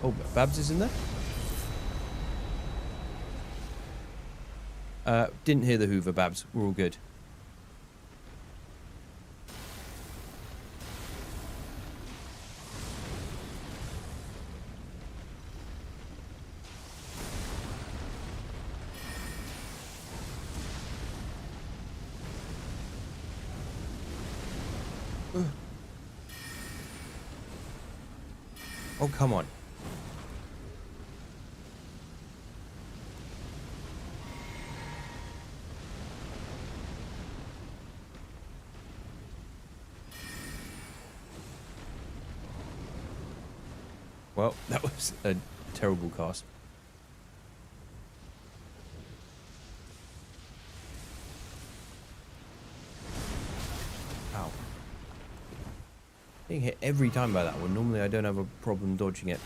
Speaker 1: Oh, Babs is in there? Didn't hear the Hoover, Babs. We're all good. Oh, come on. Well, that was a terrible cast. Ow. Being hit every time by that one. Normally I don't have a problem dodging it.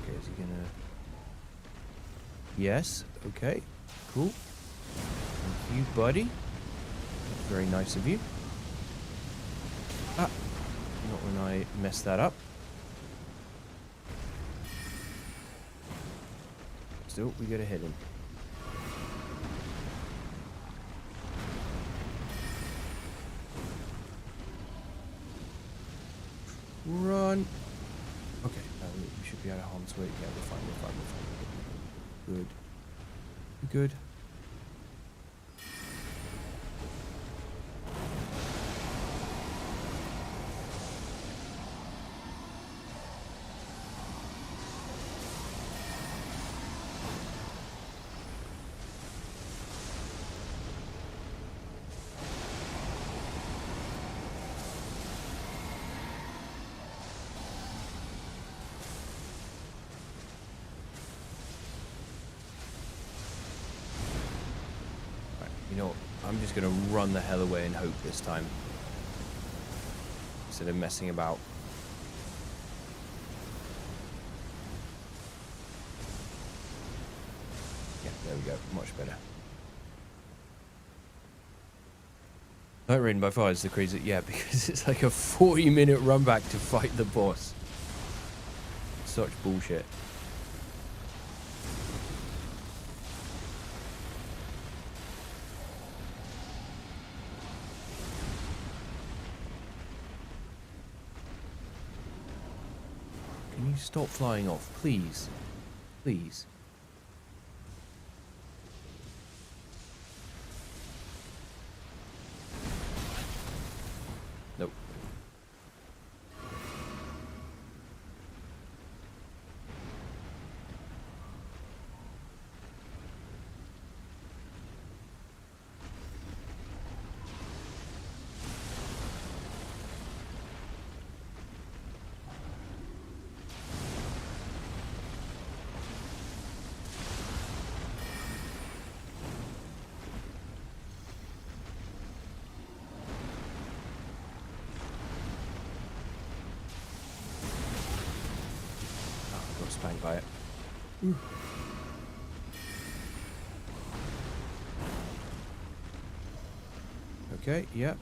Speaker 1: Okay, is he gonna... Yes, okay, cool. Thank you, buddy. That's very nice of you. Ah, not when I mess that up. Still, we gotta hit him. Run. Okay, we should be out of harm's way. Yeah, we're fine, we're fine, we're fine. Good. Good. You know what? I'm just going to run the hell away and hope this time. Instead of messing about. Yeah, there we go. Much better. Night Rain by far is the crazy... Yeah, because it's like a 40-minute run back to fight the boss. Such bullshit. Can you stop flying off, please? Please. Nope. Spanked by it. Ooh. Okay, yep.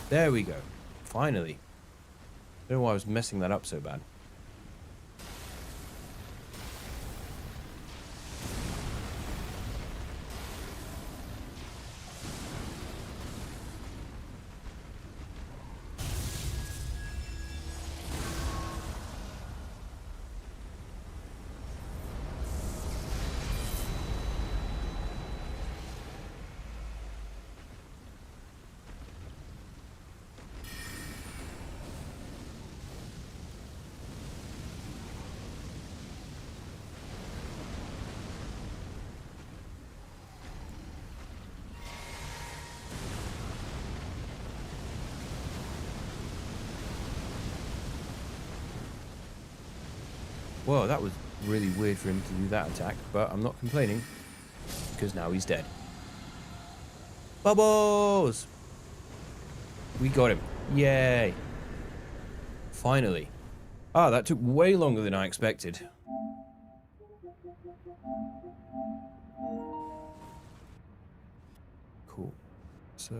Speaker 1: There we go. Finally. I don't know why I was messing that up so bad. Whoa, that was really weird for him to do that attack, but I'm not complaining, because now he's dead. Bubbles! We got him. Yay. Finally. Ah, that took way longer than I expected. Cool. So...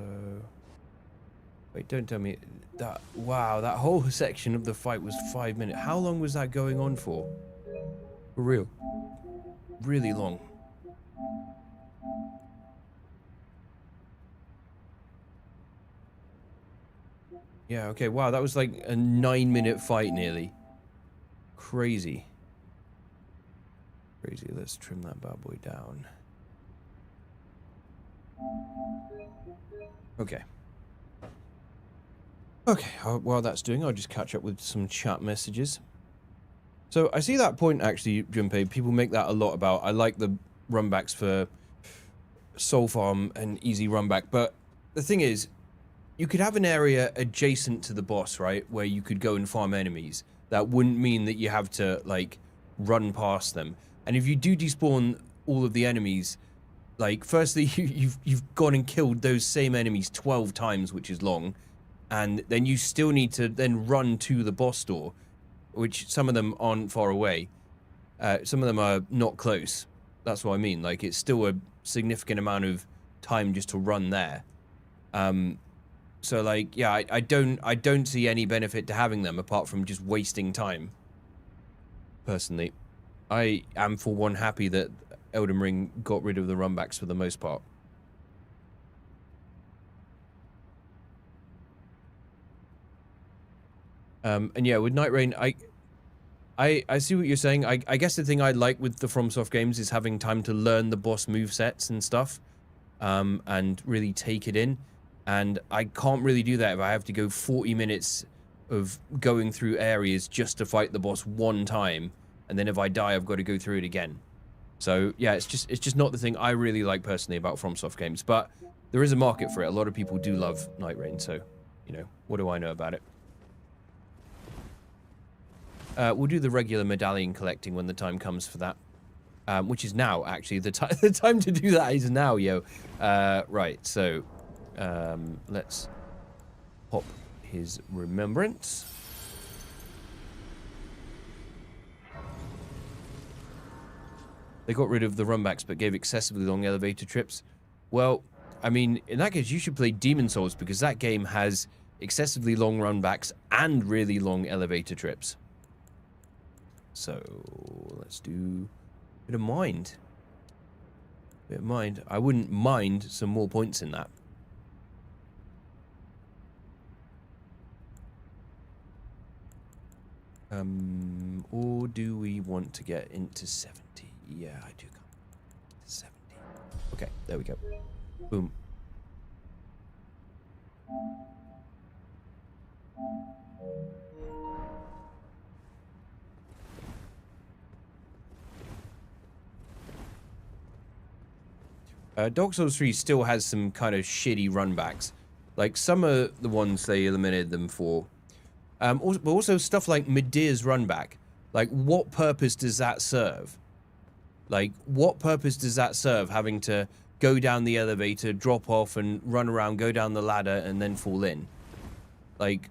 Speaker 1: Wait, don't tell me that... Wow, that whole section of the fight was 5 minutes. How long was that going on for? For real. Really long. Yeah, okay, wow, that was like a 9-minute fight nearly. Crazy. Crazy, let's trim that bad boy down. Okay. Okay, while that's doing, I'll just catch up with some chat messages. So, I see that point actually, Junpei, people make that a lot about, I like the runbacks for Soul Farm and easy runback, but the thing is, you could have an area adjacent to the boss, right, where you could go and farm enemies. That wouldn't mean that you have to, like, run past them. And if you do despawn all of the enemies, like, firstly, you've gone and killed those same enemies 12 times, which is long, and then you still need to then run to the boss door, which some of them aren't far away. Some of them are not close. That's what I mean. Like, it's still a significant amount of time just to run there. So, like, yeah, I don't see any benefit to having them apart from just wasting time. Personally, I am for one happy that Elden Ring got rid of the runbacks for the most part. And yeah, with Night Rain, I see what you're saying. I guess the thing I like with the FromSoft games is having time to learn the boss movesets and stuff, and really take it in. And I can't really do that if I have to go 40 minutes of going through areas just to fight the boss one time, and then if I die, I've got to go through it again. So yeah, it's just not the thing I really like personally about FromSoft games. But there is a market for it. A lot of people do love Night Rain, so you know, what do I know about it? We'll do the regular medallion collecting when the time comes for that, which is now actually the time to do that is now, yo. Right, so. Let's pop his remembrance. They got rid of the runbacks but gave excessively long elevator trips. Well, I mean, in that case, you should play Demon Souls because that game has excessively long runbacks and really long elevator trips. So, let's do a bit of mind. I wouldn't mind some more points in that. Or do we want to get into 70? Yeah, I do come to 70. Okay, there we go. Boom. Dark Souls 3 still has some kind of shitty runbacks. Like, some are the ones they eliminated them for. But also stuff like Medea's runback. Like, what purpose does that serve? Like, what purpose does that serve, having to go down the elevator, drop off, and run around, go down the ladder, and then fall in? Like,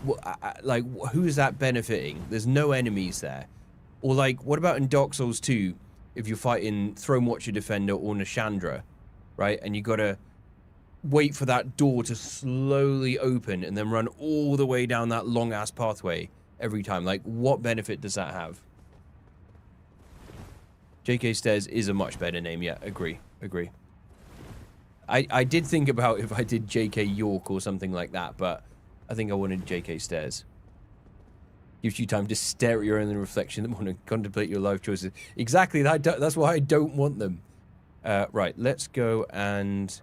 Speaker 1: who is that benefiting? There's no enemies there. Or, like, what about in Dark Souls 2, if you're fighting Throne Watcher Defender or Nashandra, right? And you gotta wait for that door to slowly open and then run all the way down that long-ass pathway every time. Like, what benefit does that have? J.K. Stairs is a much better name. Yeah, agree. I did think about if I did J.K. York or something like that, but I think I wanted J.K. Stairs. Gives you time to stare at your own reflection and want to contemplate your life choices. Exactly, that's why I don't want them. Right, let's go and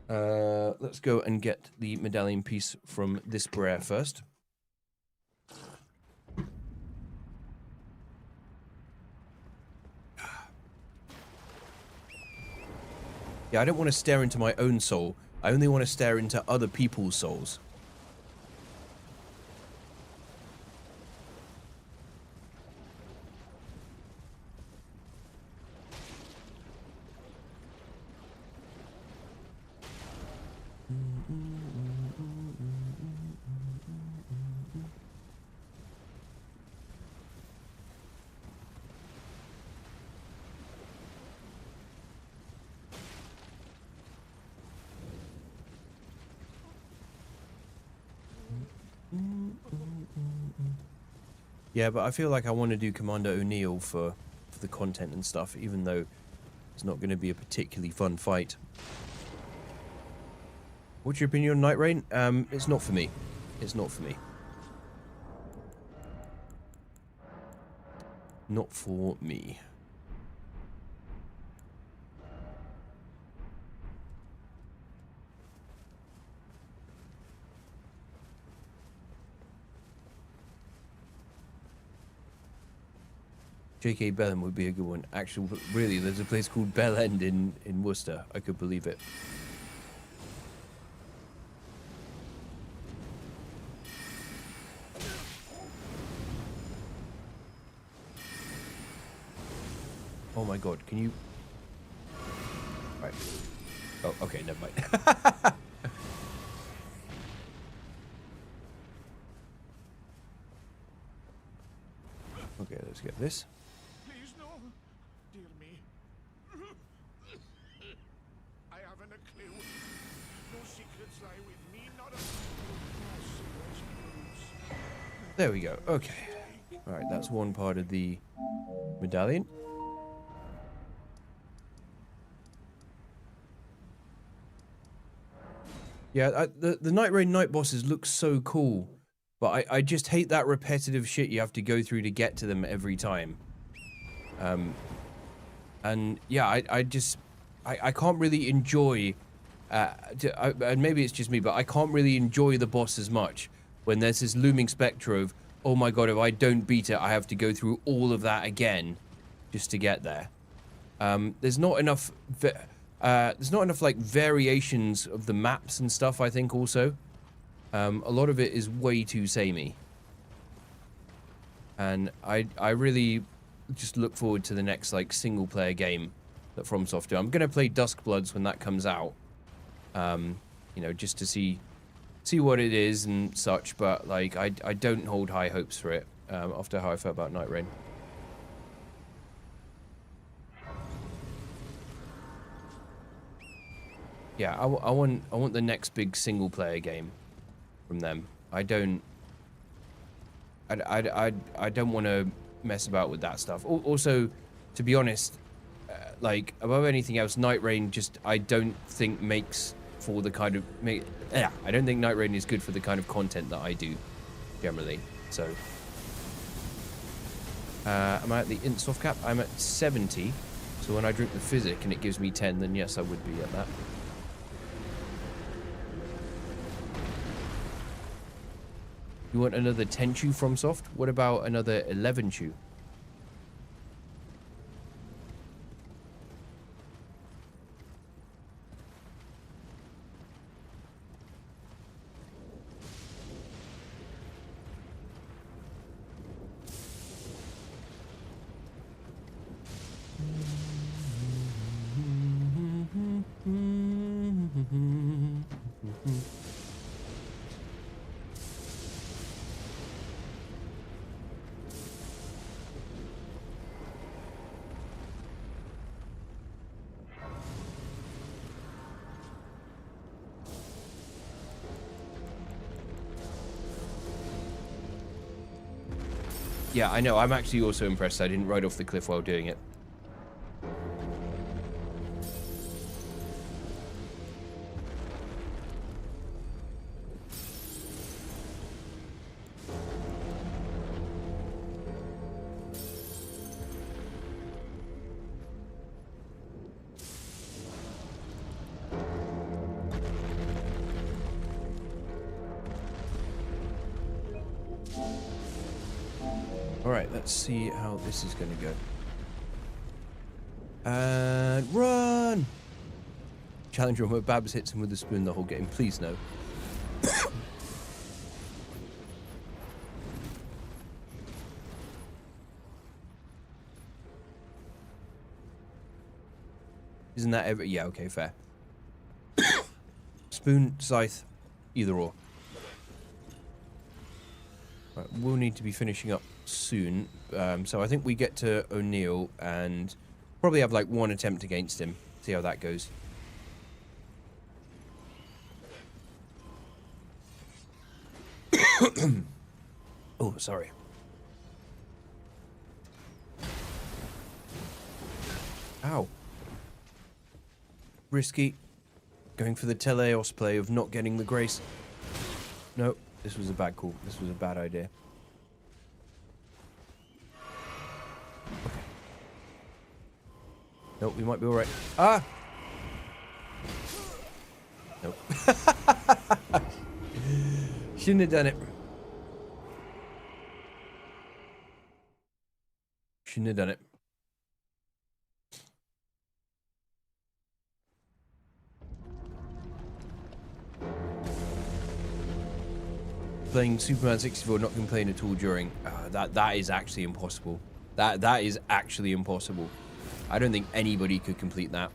Speaker 1: get the medallion piece from this Brer first. Yeah, I don't want to stare into my own soul. I only want to stare into other people's souls. Yeah, but I feel like I want to do Commander O'Neill for the content and stuff, even though it's not going to be a particularly fun fight. What's your opinion on Night Rain? It's not for me. It's not for me. Not for me. J.K. Bellend would be a good one. Actually, really, there's a place called Bell End in Worcester. I could believe it. Oh my god, can you... Right. Oh, okay, never mind. Okay, let's get this.
Speaker 2: Please, no. Dear me. I haven't a clue. No secrets lie with me, not a
Speaker 1: There we go. Okay. Alright, that's one part of the medallion. Yeah, the Night Rain night bosses look so cool, but I just hate that repetitive shit you have to go through to get to them every time. And yeah, I can't really enjoy, and maybe it's just me, but I can't really enjoy the boss as much when there's this looming spectre of, oh my god, if I don't beat it, I have to go through all of that again just to get there. There's not enough like variations of the maps and stuff, I think also. A lot of it is way too samey. And I really just look forward to the next like single player game that FromSoft do. I'm gonna play Duskbloods when that comes out. You know, just to see what it is and such, but like I don't hold high hopes for it after how I felt about Night Rain. Yeah, I want the next big single player game from them. I don't want to mess about with that stuff. Also, to be honest, like above anything else, Night Rain just I don't think makes for the kind of I don't think Night Rain is good for the kind of content that I do generally. So am I at the int soft cap? I'm at 70. So when I drink the physic and it gives me 10, then yes, I would be at that. You want another 10 chew from Soft? What about another 11 chew? Yeah, I know. I'm actually also impressed I didn't ride off the cliff while doing it. Alright, let's see how this is going to go. And run! Challenge room where Babs hits him with a spoon the whole game. Please no. Isn't that ever... Yeah, okay, fair. Spoon, scythe, either or. Right, we'll need to be finishing up soon. So I think we get to O'Neill and probably have like one attempt against him. See how that goes. Oh, sorry. Ow. Risky. Going for the teleos play of not getting the grace. No, this was a bad call. This was a bad idea. Okay. Nope, we might be alright. Ah! Nope. Shouldn't have done it. Shouldn't have done it. Playing Superman 64, not complaining at all during. That is actually impossible. That is actually impossible. I don't think anybody could complete that.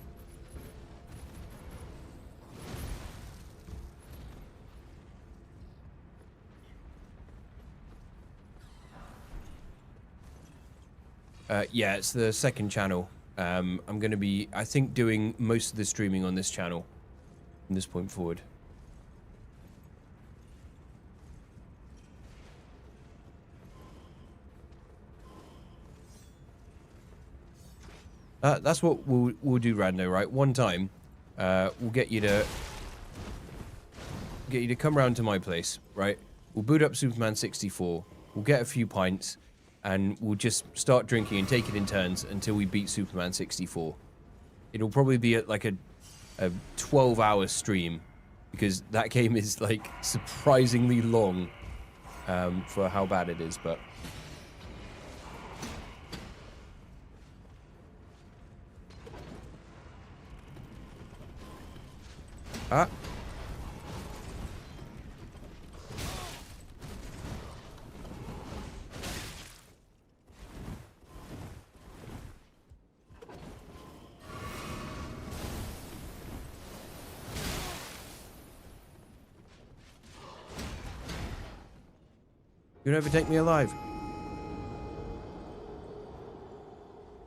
Speaker 1: Yeah, it's the second channel. I'm going to be, I think, doing most of the streaming on this channel from this point forward. That's what we'll do, Rando, right? One time, we'll get you to come round to my place, right? We'll boot up Superman 64. We'll get a few pints, and we'll just start drinking and take it in turns until we beat Superman 64. It'll probably be at like a 12-hour stream, because that game is like surprisingly long for how bad it is, but. Ah. You'll never take me alive.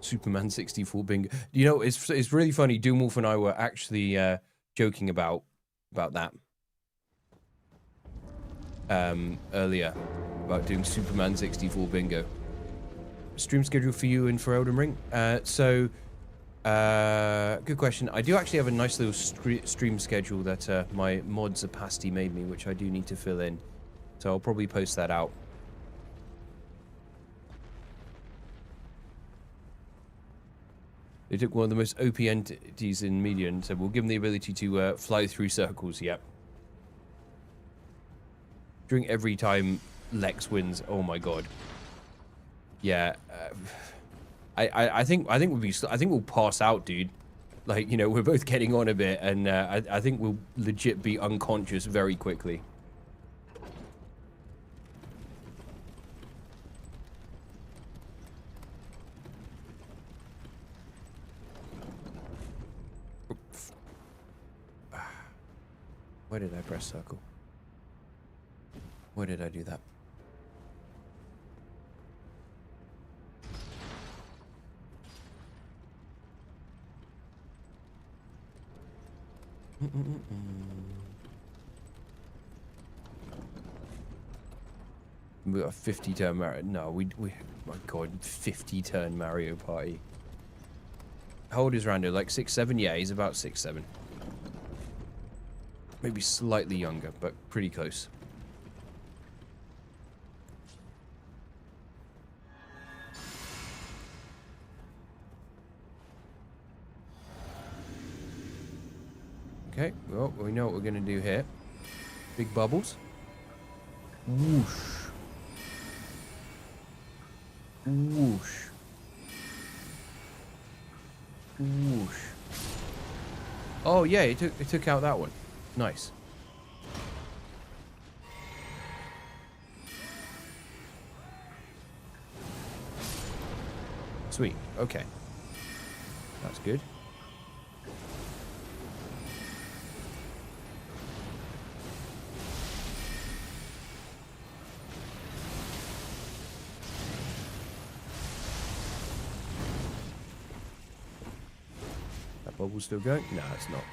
Speaker 1: Superman 64 bingo. You know, it's really funny. Doomwolf and I were actually joking about that earlier, about doing Superman 64 bingo. Stream schedule for you and for Elden Ring. Good question. I do actually have a nice little stream schedule that my mods Opacity made me, which I do need to fill in. So I'll probably post that out. They took one of the most OP entities in media and said, we'll give them the ability to fly through circles. Yep. During every time Lex wins. Oh my god. Yeah. I think we'll pass out, dude. Like, you know, we're both getting on a bit, and I think we'll legit be unconscious very quickly. Why did I press circle? Why did I do that? We got a 50-turn Mario. No, we my god, 50-turn Mario Party. How old is Rando? Like 6, 7? Yeah, he's about 6, 7. Maybe slightly younger, but pretty close. Okay, well, we know what we're going to do here. Big bubbles. Whoosh. Whoosh. Whoosh. Oh, yeah, it took out that one. Nice. Sweet. Okay. That's good. That bubble's still going? No, it's not.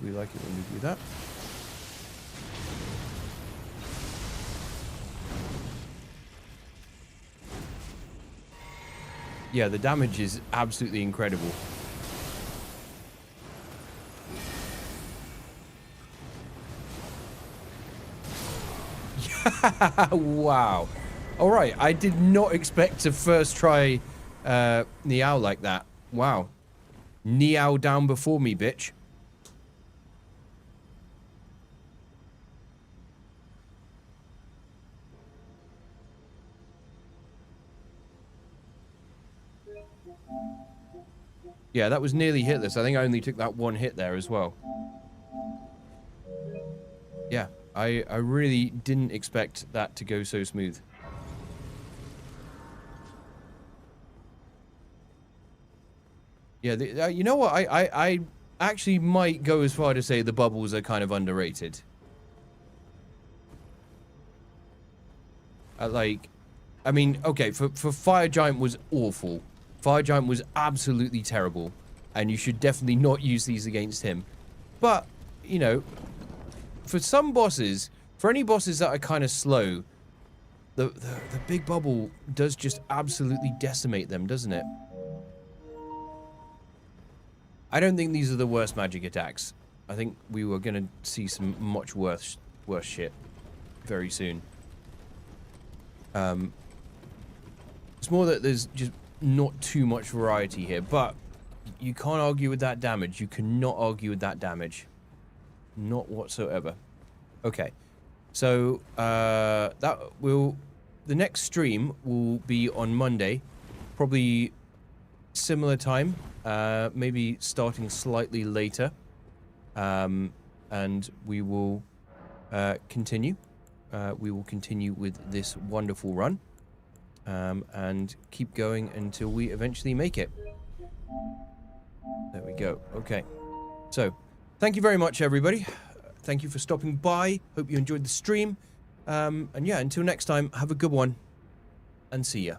Speaker 1: We like it when we do that. Yeah, the damage is absolutely incredible. Wow. All right, I did not expect to first try Niao like that. Wow. Niao down before me, bitch. Yeah, that was nearly hitless. I think I only took that one hit there as well. Yeah, I really didn't expect that to go so smooth. Yeah, you know what? I actually might go as far to say the bubbles are kind of underrated. Like, I mean, okay, for Fire Giant was awful. Fire Giant was absolutely terrible. And you should definitely not use these against him. But, you know, for some bosses, for any bosses that are kind of slow, the big bubble does just absolutely decimate them, doesn't it? I don't think these are the worst magic attacks. I think we were going to see some much worse shit very soon. It's more that there's just not too much variety here, but you can't argue with that damage. You cannot argue with that damage. Not whatsoever. Okay. So, the next stream will be on Monday. Probably similar time. Maybe starting slightly later. And we will continue. We will continue with this wonderful run. And keep going until we eventually make it. There we go. Okay. So, thank you very much, everybody. Thank you for stopping by. Hope you enjoyed the stream. And yeah, until next time, have a good one. And see ya.